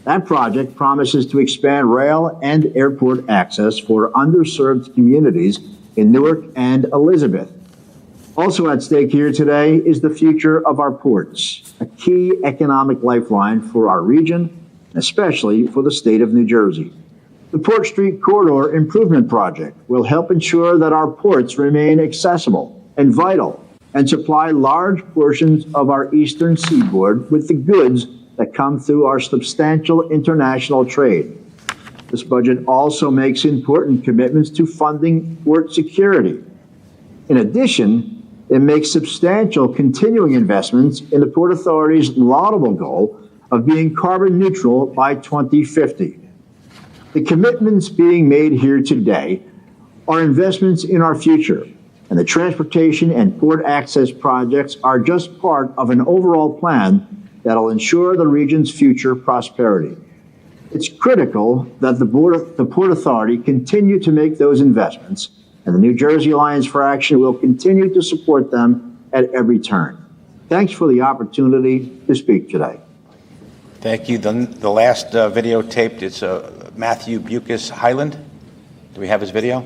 That project promises to expand rail and airport access for underserved communities in Newark and Elizabeth. Also at stake here today is the future of our ports, a key economic lifeline for our region, especially for the state of New Jersey. The Port Street Corridor Improvement Project will help ensure that our ports remain accessible and vital and supply large portions of our eastern seaboard with the goods that come through our substantial international trade. This budget also makes important commitments to funding port security. In addition, it makes substantial continuing investments in the Port Authority's laudable goal of being carbon neutral by 2050. The commitments being made here today are investments in our future, and the transportation and port access projects are just part of an overall plan that'll ensure the region's future prosperity. It's critical that the Port Authority continue to make those investments, and the New Jersey Alliance for Action will continue to support them at every turn. Thanks for the opportunity to speak today. Thank you. The last video taped is Matthew Bucas Highland. Do we have his video?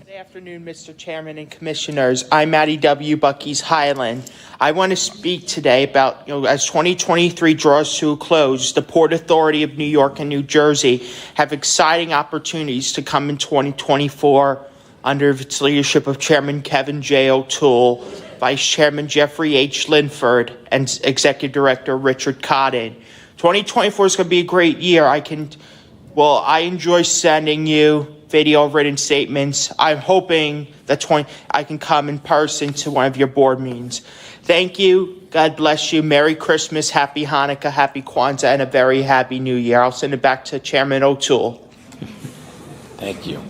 Good afternoon, Mr. Chairman and Commissioners. I'm Matty W. Bucky's Highland. I want to speak today about, as 2023 draws to a close, the Port Authority of New York and New Jersey have exciting opportunities to come in 2024 under its leadership of Chairman Kevin J. O'Toole, Vice Chairman Jeffrey H. Linford, and Executive Director Richard Cotton. 2024 is going to be a great year. I enjoy sending you video written statements. I'm hoping that I can come in person to one of your board meetings. Thank you. God bless you. Merry Christmas, Happy Hanukkah, Happy Kwanzaa, and a very happy New Year. I'll send it back to Chairman O'Toole. Thank you.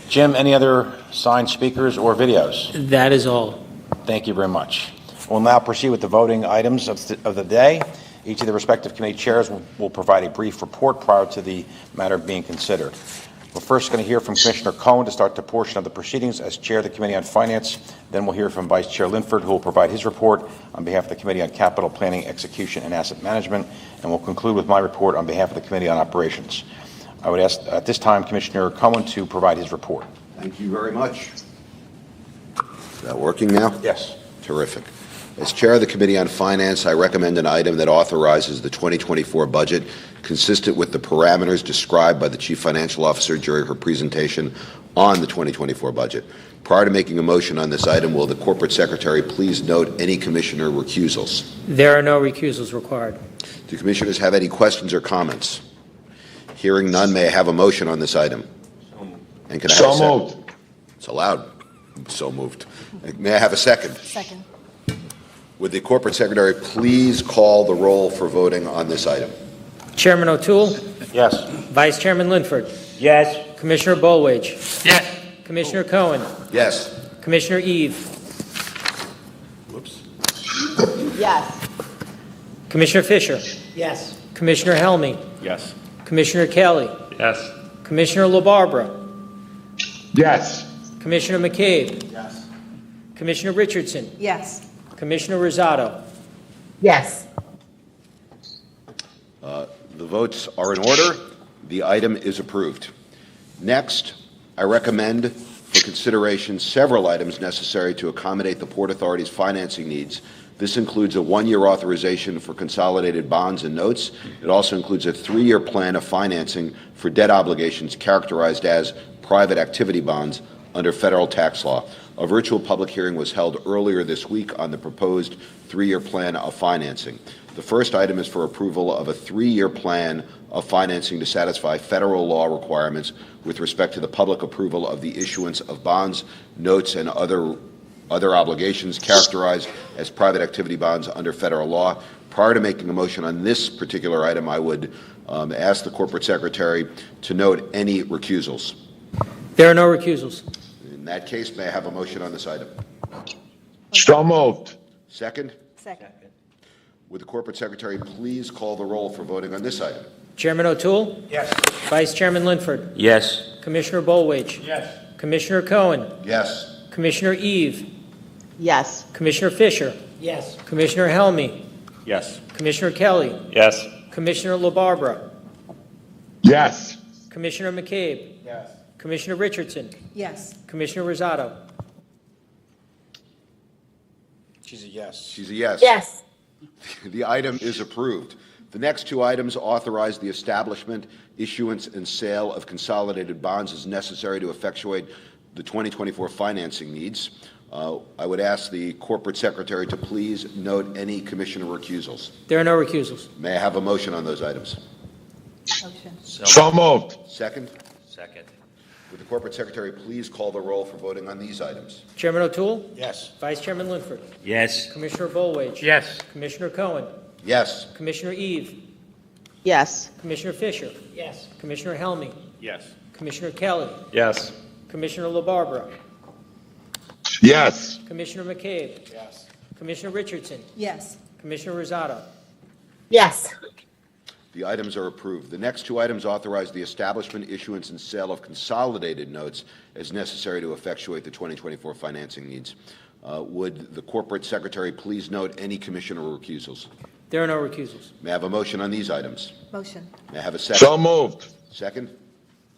Jim, any other signed speakers or videos? That is all. Thank you very much. We'll now proceed with the voting items of the day. Each of the respective committee chairs will provide a brief report prior to the matter being considered. We're first going to hear from Commissioner Cohen to start the portion of the proceedings as Chair of the Committee on Finance. Then we'll hear from Vice Chair Linford, who will provide his report on behalf of the Committee on Capital Planning, Execution, and Asset Management, and we'll conclude with my report on behalf of the Committee on Operations. I would ask at this time Commissioner Cohen to provide his report. Thank you very much. Is that working now? Yes. Terrific. As Chair of the Committee on Finance, I recommend an item that authorizes the 2024 budget consistent with the parameters described by the Chief Financial Officer during her presentation on the 2024 budget. Prior to making a motion on this item, will the Corporate Secretary please note any Commissioner recusals? There are no recusals required. Do Commissioners have any questions or comments? Hearing none, may I have a motion on this item? And can I have a second? Moved. It's allowed. So moved. May I have a second? Second. Would the Corporate Secretary please call the roll for voting on this item? Chairman O'Toole, Yes. Vice Chairman Linford, Yes. Commissioner Bollwage, Yes. Commissioner Cohen, Yes. Commissioner Eve, Yes. Commissioner Fisher, Yes. Commissioner Helmy, Yes. Commissioner Kelly, Yes. Commissioner LaBarbera, Yes. Commissioner McCabe, Commissioner Richardson, Yes. Commissioner Rosado. Yes. The votes are in order. The item is approved. Next, I recommend for consideration several items necessary to accommodate the Port Authority's financing needs. This includes a one-year authorization for consolidated bonds and notes. It also includes a three-year plan of financing for debt obligations characterized as private activity bonds under federal tax law. A virtual public hearing was held earlier this week on the proposed three-year plan of financing. The first item is for approval of a three-year plan of financing to satisfy federal law requirements with respect to the public approval of the issuance of bonds, notes, and other obligations characterized as private activity bonds under federal law. Prior to making a motion on this particular item, I would ask the Corporate Secretary to note any recusals. There are no recusals. In that case, may I have a motion on this item? So moved. Second? Second. Would the Corporate Secretary please call the roll for voting on this item? Chairman O'Toole, Yes. Vice Chairman Linford, Yes. Commissioner Bollwage, Yes. Commissioner Cohen, Yes. Commissioner Eve, Yes. Commissioner Fisher, Yes. Commissioner Helmy, Yes. Commissioner Kelly, Yes. Commissioner LaBarbera, Yes. Commissioner McCabe, Yes. Commissioner Richardson, Yes. Commissioner Rosado. She's a yes. She's a yes. Yes. The item is approved. The next two items authorize the establishment, issuance, and sale of consolidated bonds as necessary to effectuate the 2024 financing needs. I would ask the Corporate Secretary to please note any Commissioner recusals. There are no recusals. May I have a motion on those items? Motion. So moved. Second? Second. Would the Corporate Secretary please call the roll for voting on these items? Chairman O'Toole, Yes. Vice Chairman Linford, Yes. Commissioner Bollwage, Yes. Commissioner Cohen, Yes. Commissioner Eve, Yes. Commissioner Fisher, Yes. Commissioner Helmy, Yes. Commissioner Kelly, Yes. Commissioner LaBarbera, Yes. Commissioner McCabe, Yes. Commissioner Richardson, Yes. Commissioner Rosado. Yes. The items are approved. The next two items authorize the establishment, issuance, and sale of consolidated notes as necessary to effectuate the 2024 financing needs. Would the Corporate Secretary please note any Commissioner recusals? There are no recusals. May I have a motion on these items? Motion. May I have a second? So moved. Second?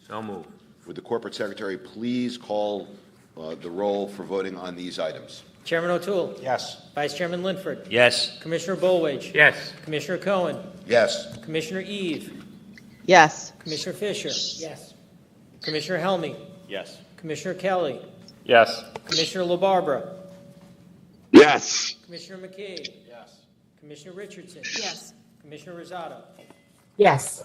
So moved. Would the Corporate Secretary please call the roll for voting on these items? Chairman O'Toole, Yes. Vice Chairman Linford, Yes. Commissioner Bollwage, Yes. Commissioner Cohen, Yes. Commissioner Eve, Yes. Commissioner Fisher, Commissioner Helmy, Yes. Commissioner Kelly, Yes. Commissioner LaBarbera, Yes. Commissioner McCabe, Commissioner Richardson, Yes. Commissioner Rosado. Yes.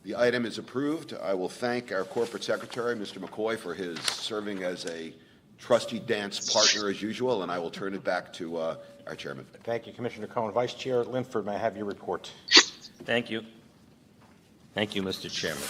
The item is approved. I will thank our Corporate Secretary, Mr. McCoy, for his serving as a trusty dance partner as usual, and I will turn it back to our Chairman. Thank you, Commissioner Cohen. Vice Chair Linford, may I have your report? Thank you. Thank you, Mr. Chairman.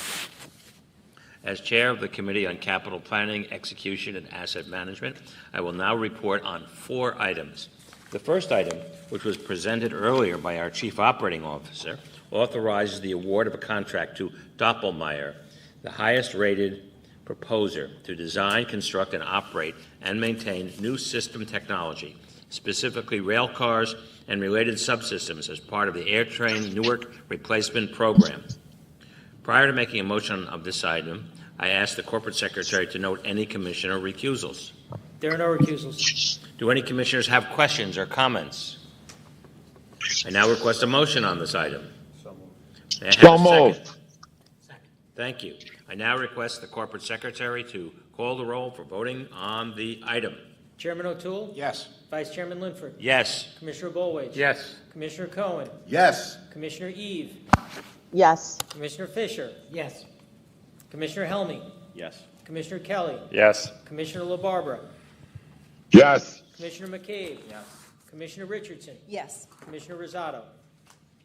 As Chair of the Committee on Capital Planning, Execution, and Asset Management, I will now report on 4 items. The first item, which was presented earlier by our Chief Operating Officer, authorizes the award of a contract to Doppelmayr, the highest-rated proposer, to design, construct, and operate and maintain new system technology, specifically rail cars and related subsystems, as part of the AirTrain Newark Replacement Program. Prior to making a motion of this item, I ask the Corporate Secretary to note any commissioner recusals. There are no recusals. Do any commissioners have questions or comments? I now request a motion on this item. May I have So a second? moved. Thank you. I now request the Corporate Secretary to call the roll for voting on the item. Chairman O'Toole? Yes. Vice Chairman Linford? Yes. Commissioner Bollwage? Yes. Commissioner Cohen? Yes. Commissioner Eve? Yes. Commissioner Fisher? Yes. Commissioner Helmy? Yes. Commissioner Kelly? Yes. Commissioner LaBarbera? Yes. Commissioner McCabe? Yes. Commissioner Richardson? Yes. Commissioner Rosado?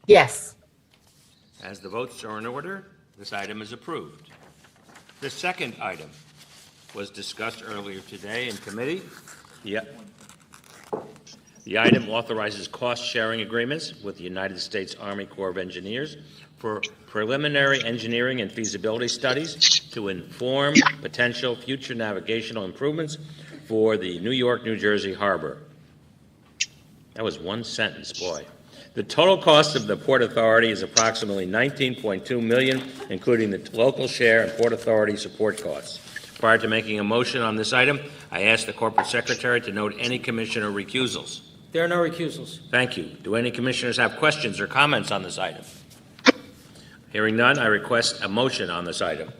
Yes. As the votes are in order, this item is approved. The second item was discussed earlier today in committee. The item authorizes cost-sharing agreements with the United States Army Corps of Engineers for preliminary engineering and feasibility studies to inform potential future navigational improvements for the New York, New Jersey harbor. That was one sentence, boy. The total cost of the Port Authority is approximately $19.2 million, including the local share and Port Authority support costs. Prior to making a motion on this item, I ask the Corporate Secretary to note any commissioner recusals. There are no recusals. Thank you. Do any commissioners have questions or comments on this item? Hearing none, I request a motion on this item.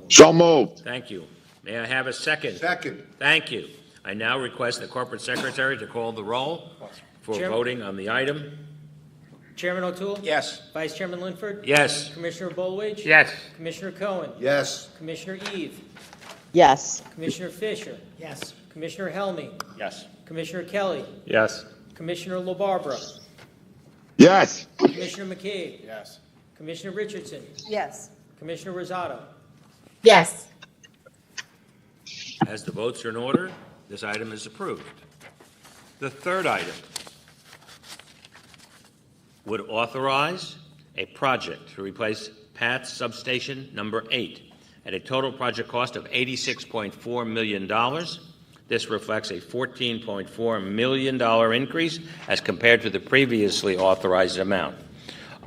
So moved. Thank you. May I have a second? Second. Thank you. I now request the Corporate Secretary to call the roll for Chairman- voting on the item. Chairman O'Toole? Yes. Vice Chairman Linford? Yes. Commissioner Bollwage? Yes. Commissioner Cohen? Yes. Commissioner Eve? Yes. Commissioner Fisher? Yes. Commissioner Helmy? Yes. Commissioner Kelly? Yes. Commissioner LaBarbera? Yes. Commissioner McCabe? Yes. Commissioner Richardson? Yes. Commissioner Rosado? Yes. As the votes are in order, this item is approved. The third item would authorize a project to replace Pat's Substation Number 8 at a total project cost of $86.4 million. This reflects a $14.4 million increase as compared to the previously authorized amount.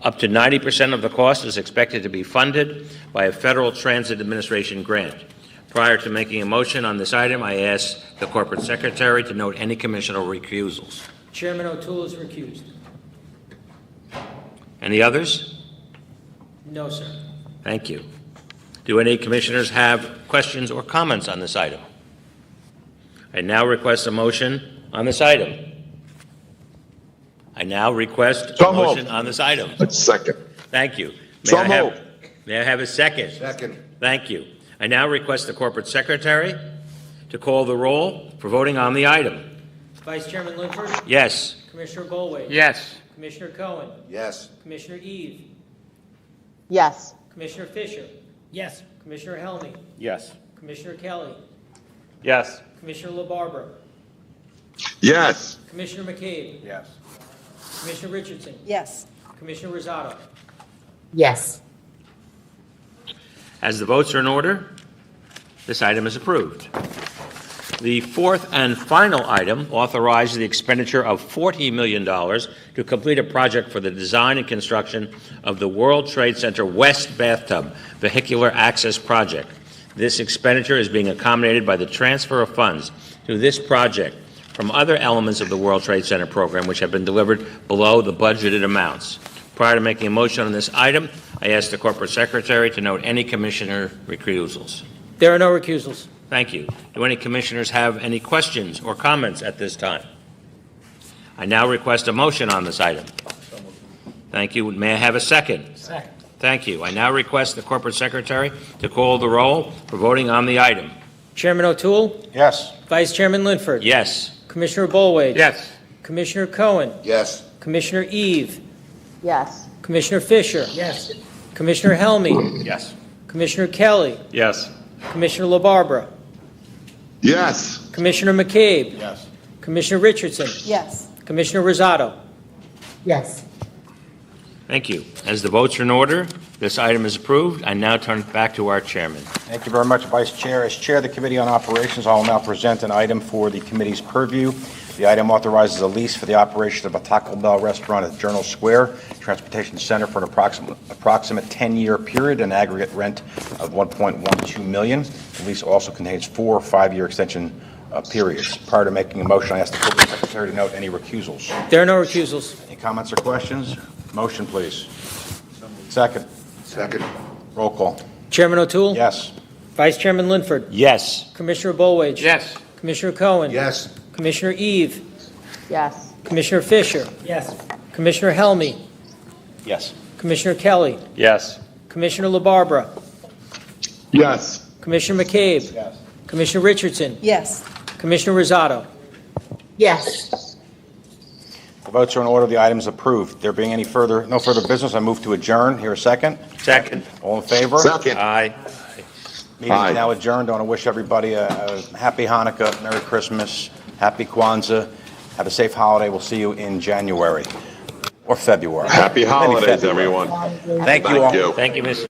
Up to 90% of the cost is expected to be funded by a Federal Transit Administration grant. Prior to making a motion on this item, I ask the Corporate Secretary to note any commissioner recusals. Chairman O'Toole is recused. Any others? No, sir. Thank you. Do any commissioners have questions or comments on this item? I now request a motion on this item. I now request a So motion moved. on this item. Second. Thank you. So moved. May I have a second? Second. Thank you. I now request the Corporate Secretary to call the roll for voting on the item. Vice Chairman Linford? Yes. Commissioner Bollwage? Yes. Commissioner Cohen? Yes. Commissioner Eve? Yes. Commissioner Fisher? Yes. Commissioner Helmy? Yes. Commissioner Kelly? Yes. Commissioner LaBarbera? Yes. Commissioner McCabe? Yes. Commissioner Richardson? Yes. Commissioner Rosado? Yes. As the votes are in order, this item is approved. The fourth and final item authorizes the expenditure of $40 million to complete a project for the design and construction of the World Trade Center West Bathtub Vehicular Access Project. This expenditure is being accommodated by the transfer of funds to this project from other elements of the World Trade Center program which have been delivered below the budgeted amounts. Prior to making a motion on this item, I ask the Corporate Secretary to note any commissioner recusals. There are no recusals. Thank you. Do any commissioners have any questions or comments at this time? I now request a motion on this item. Thank you. May I have a second? Second. Thank you. I now request the Corporate Secretary to call the roll for voting on the item. Chairman O'Toole? Yes. Vice Chairman Linford? Yes. Commissioner Bollwage? Yes. Commissioner Cohen? Yes. Commissioner Eve? Yes. Commissioner Fisher? Yes. Commissioner Helmy? Yes. Commissioner Kelly? Yes. Commissioner LaBarbera? Yes. Commissioner McCabe? Yes. Commissioner Richardson, Yes. Commissioner Rosado. Yes. Thank you. As the votes are in order, this item is approved. I now turn it back to our chairman. Thank you very much, Vice Chair. As Chair of the Committee on Operations, I will now present an item for the committee's purview. The item authorizes a lease for the operation of a Taco Bell restaurant at Journal Square Transportation Center for an approximate 10-year period, an aggregate rent of $1.12 million. The lease also contains 4 5-year extension periods. Prior to making a motion, I ask the Corporate Secretary to note any recusals. There are no recusals. Any comments or questions? Motion, please. Second. Second. Roll call. Chairman O'Toole? Yes. Vice Chairman Linford? Yes. Commissioner Bollwage? Yes. Commissioner Cohen? Yes. Commissioner Eve? Yes. Commissioner Fisher? Yes. Commissioner Helmy? Yes. Commissioner Kelly? Yes. Commissioner LaBarbera? Yes. Commissioner McCabe? Yes. Commissioner Richardson? Yes. Commissioner Rosado? Yes. The votes are in order. The item is approved. There being no further business, I move to adjourn. Here a second. Second. All in favor? Second. Aye. Meeting Aye. is now adjourned. I want to wish everybody a happy Hanukkah, Merry Christmas, Happy Kwanzaa. Have a safe holiday. We'll see you in January or February. Happy Maybe holidays, February. everyone. Thank you all. Thank you. Thank you, Ms.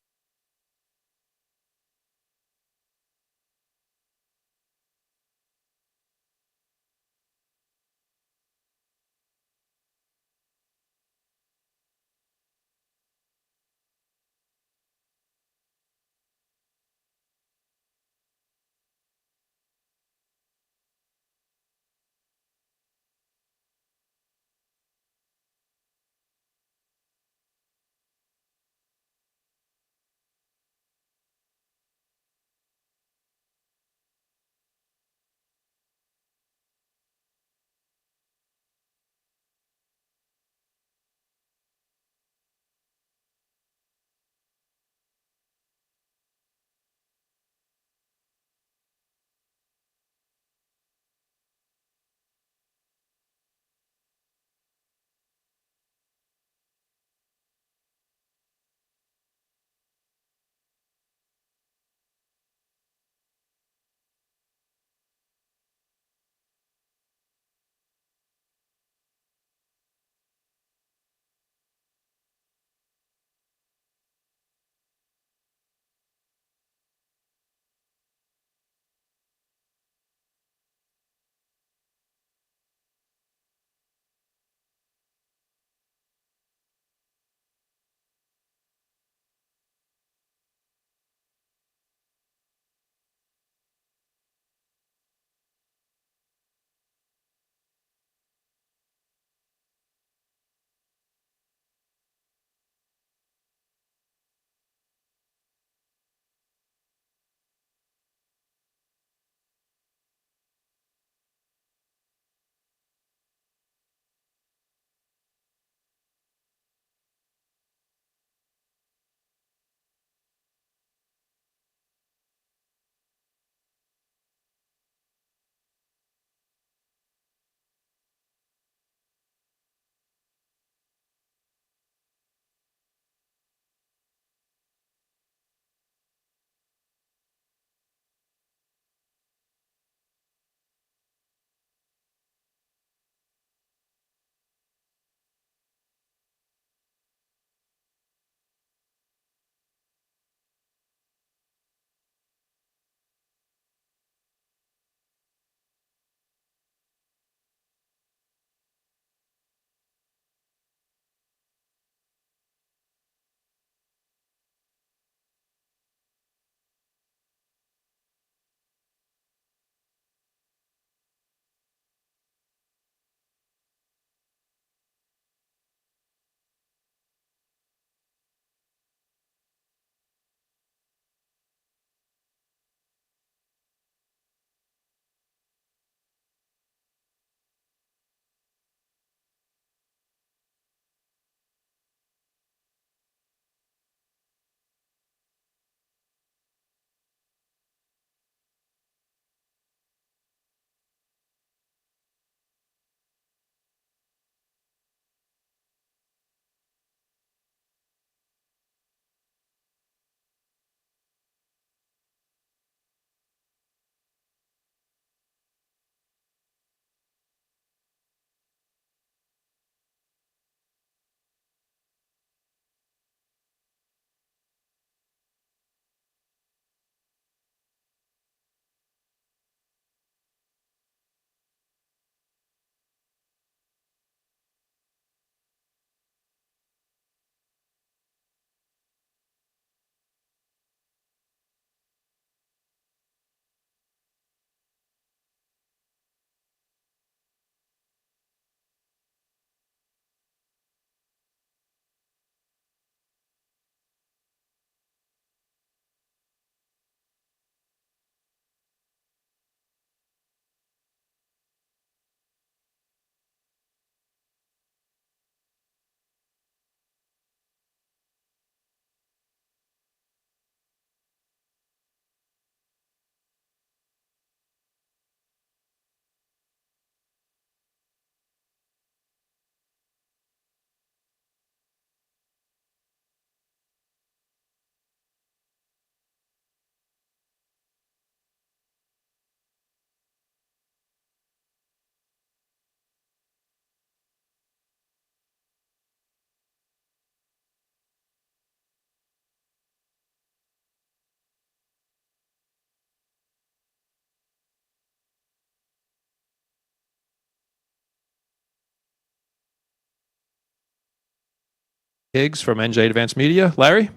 Higgs from NJ Advanced Media. Larry?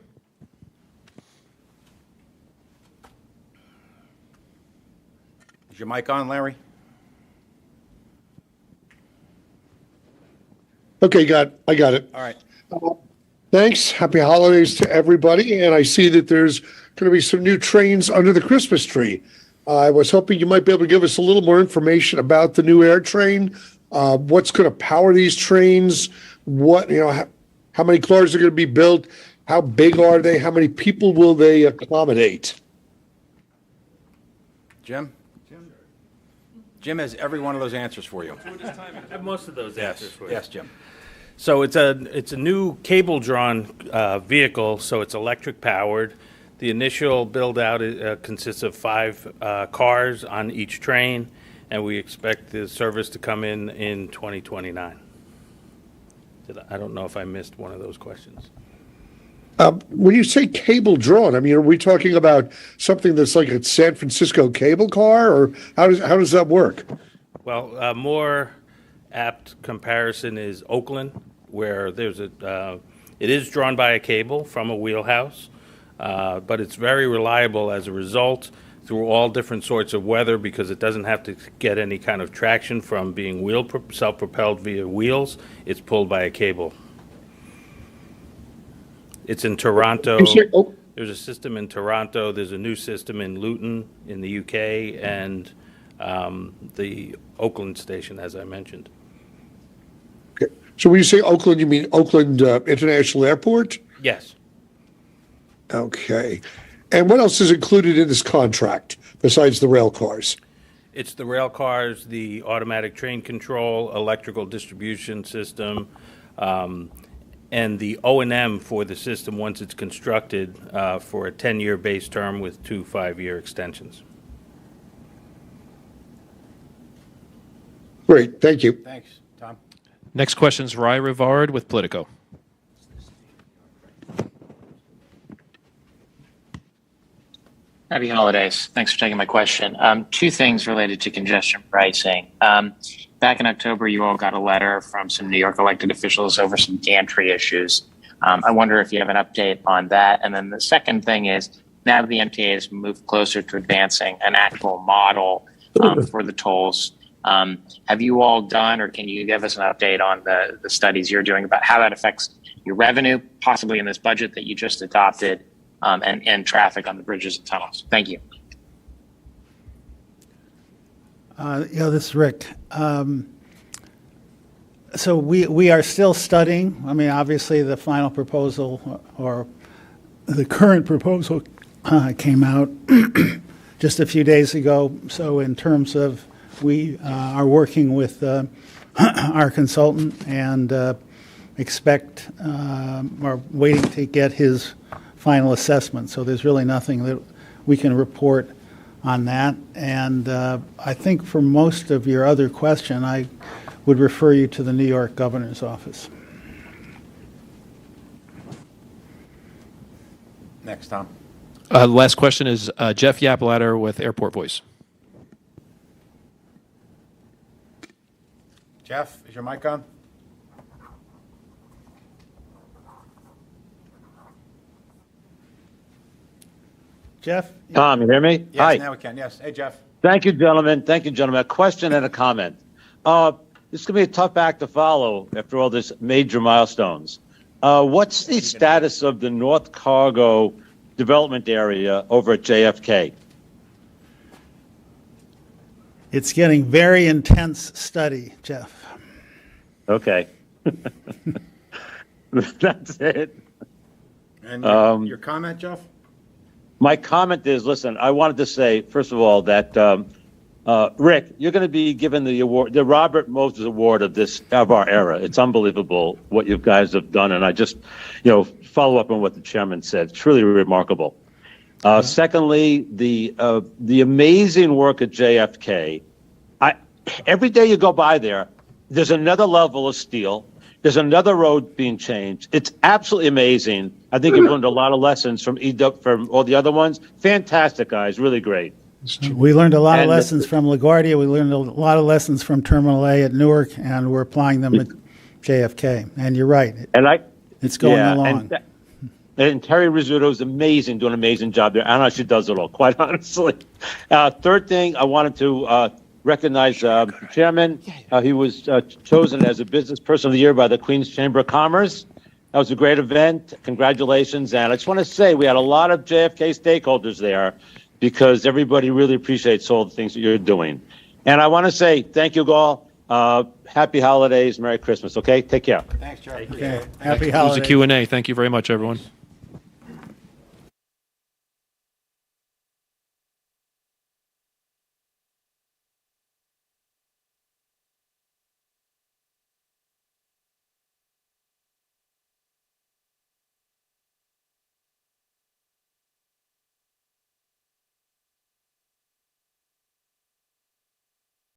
Is your mic on, Larry? Okay, I got it. All right. Thanks. Happy holidays to everybody. And I see that there's going to be some new trains under the Christmas tree. I was hoping you might be able to give us a little more information about the new air train. What's going to power these trains? How many cars are going to be built? How big are they? How many people will they accommodate? Jim? Jim has every one of those answers for you. I have most of those answers for you. Yes, Jim. So it's a new cable-drawn vehicle, so it's electric powered. The initial build-out consists of 5 cars on each train, and we expect the service to come in 2029. I don't know if I missed one of those questions. When you say cable drawn, I mean, are we talking about something that's like a San Francisco cable car, or how does that work? Well, a more apt comparison is Oakland, where it is drawn by a cable from a wheelhouse, but it's very reliable as a result through all different sorts of weather because it doesn't have to get any kind of traction from being self-propelled via wheels. It's pulled by a cable. It's in Toronto. There's a system in Toronto. There's a new system in Luton in the UK and the Oakland station, as I mentioned. Okay. So when you say Oakland, you mean Oakland International Airport? Yes. Okay. And what else is included in this contract besides the rail cars? It's the rail cars, the automatic train control, electrical distribution system, and the O&M for the system once it's constructed for a 10-year base term with 2 5-year extensions. Great, thank you. Thanks, Tom. Next question is Rai Rivard with Politico. Happy holidays. Thanks for taking my question. 2 things related to congestion pricing. Back in October, you all got a letter from some New York elected officials over some gantry issues. I wonder if you have an update on that. And then the second thing is, now that the MTA has moved closer to advancing an actual model for the tolls, have you all done, or can you give us an update on the studies you're doing about how that affects your revenue, possibly in this budget that you just adopted, and traffic on the bridges and tunnels? Thank you. This is Rick. So we are still studying. I mean, obviously, the final proposal or the current proposal came out just a few days ago. So in terms of, we are working with our consultant and expect or waiting to get his final assessment. So there's really nothing that we can report on that. And I think for most of your other question, I would refer you to the New York Governor's office. Next, Tom. Last question is Jeff Yapalatter with Airport Voice. Jeff, is your mic on? Jeff? Tom, you hear me? Yes, Hi. now we can. Yes. Hey, Jeff. Thank you, gentlemen. Thank you, gentlemen. A question and a comment. This is going to be a tough act to follow after all this major milestones. What's the status of the North Cargo development area over at JFK? It's getting very intense study, Jeff. Okay. That's it. And your comment, Jeff? My comment is, listen, I wanted to say, first of all, that Rick, you're going to be given the award, the Robert Moses Award of our era. It's unbelievable what you guys have done, and I just, follow up on what the chairman said. It's really remarkable. Secondly, the amazing work at JFK. Every day you go by there's another level of steel. There's another road being changed. It's absolutely amazing. I think you've learned a lot of lessons from all the other ones. Fantastic, guys. Really great. We learned a lot of lessons from LaGuardia. We learned a lot of lessons from Terminal A at Newark, and we're applying them at JFK. And you're right. And It's going Yeah, along. And Terry Rizzuto is amazing, doing an amazing job there. I don't know, she does it all, quite honestly. Third thing, I wanted to recognize the chairman. He was chosen as a Business Person of the Year by the Queens Chamber of Commerce. That was a great event. Congratulations. And I just want to say we had a lot of JFK stakeholders there because everybody really appreciates all the things that you're doing. And I want to say thank you all. Happy holidays. Merry Christmas. Okay? Take care. Thanks, Charlie. Okay. Happy That was holidays. the Q&A. Thank you very much, everyone.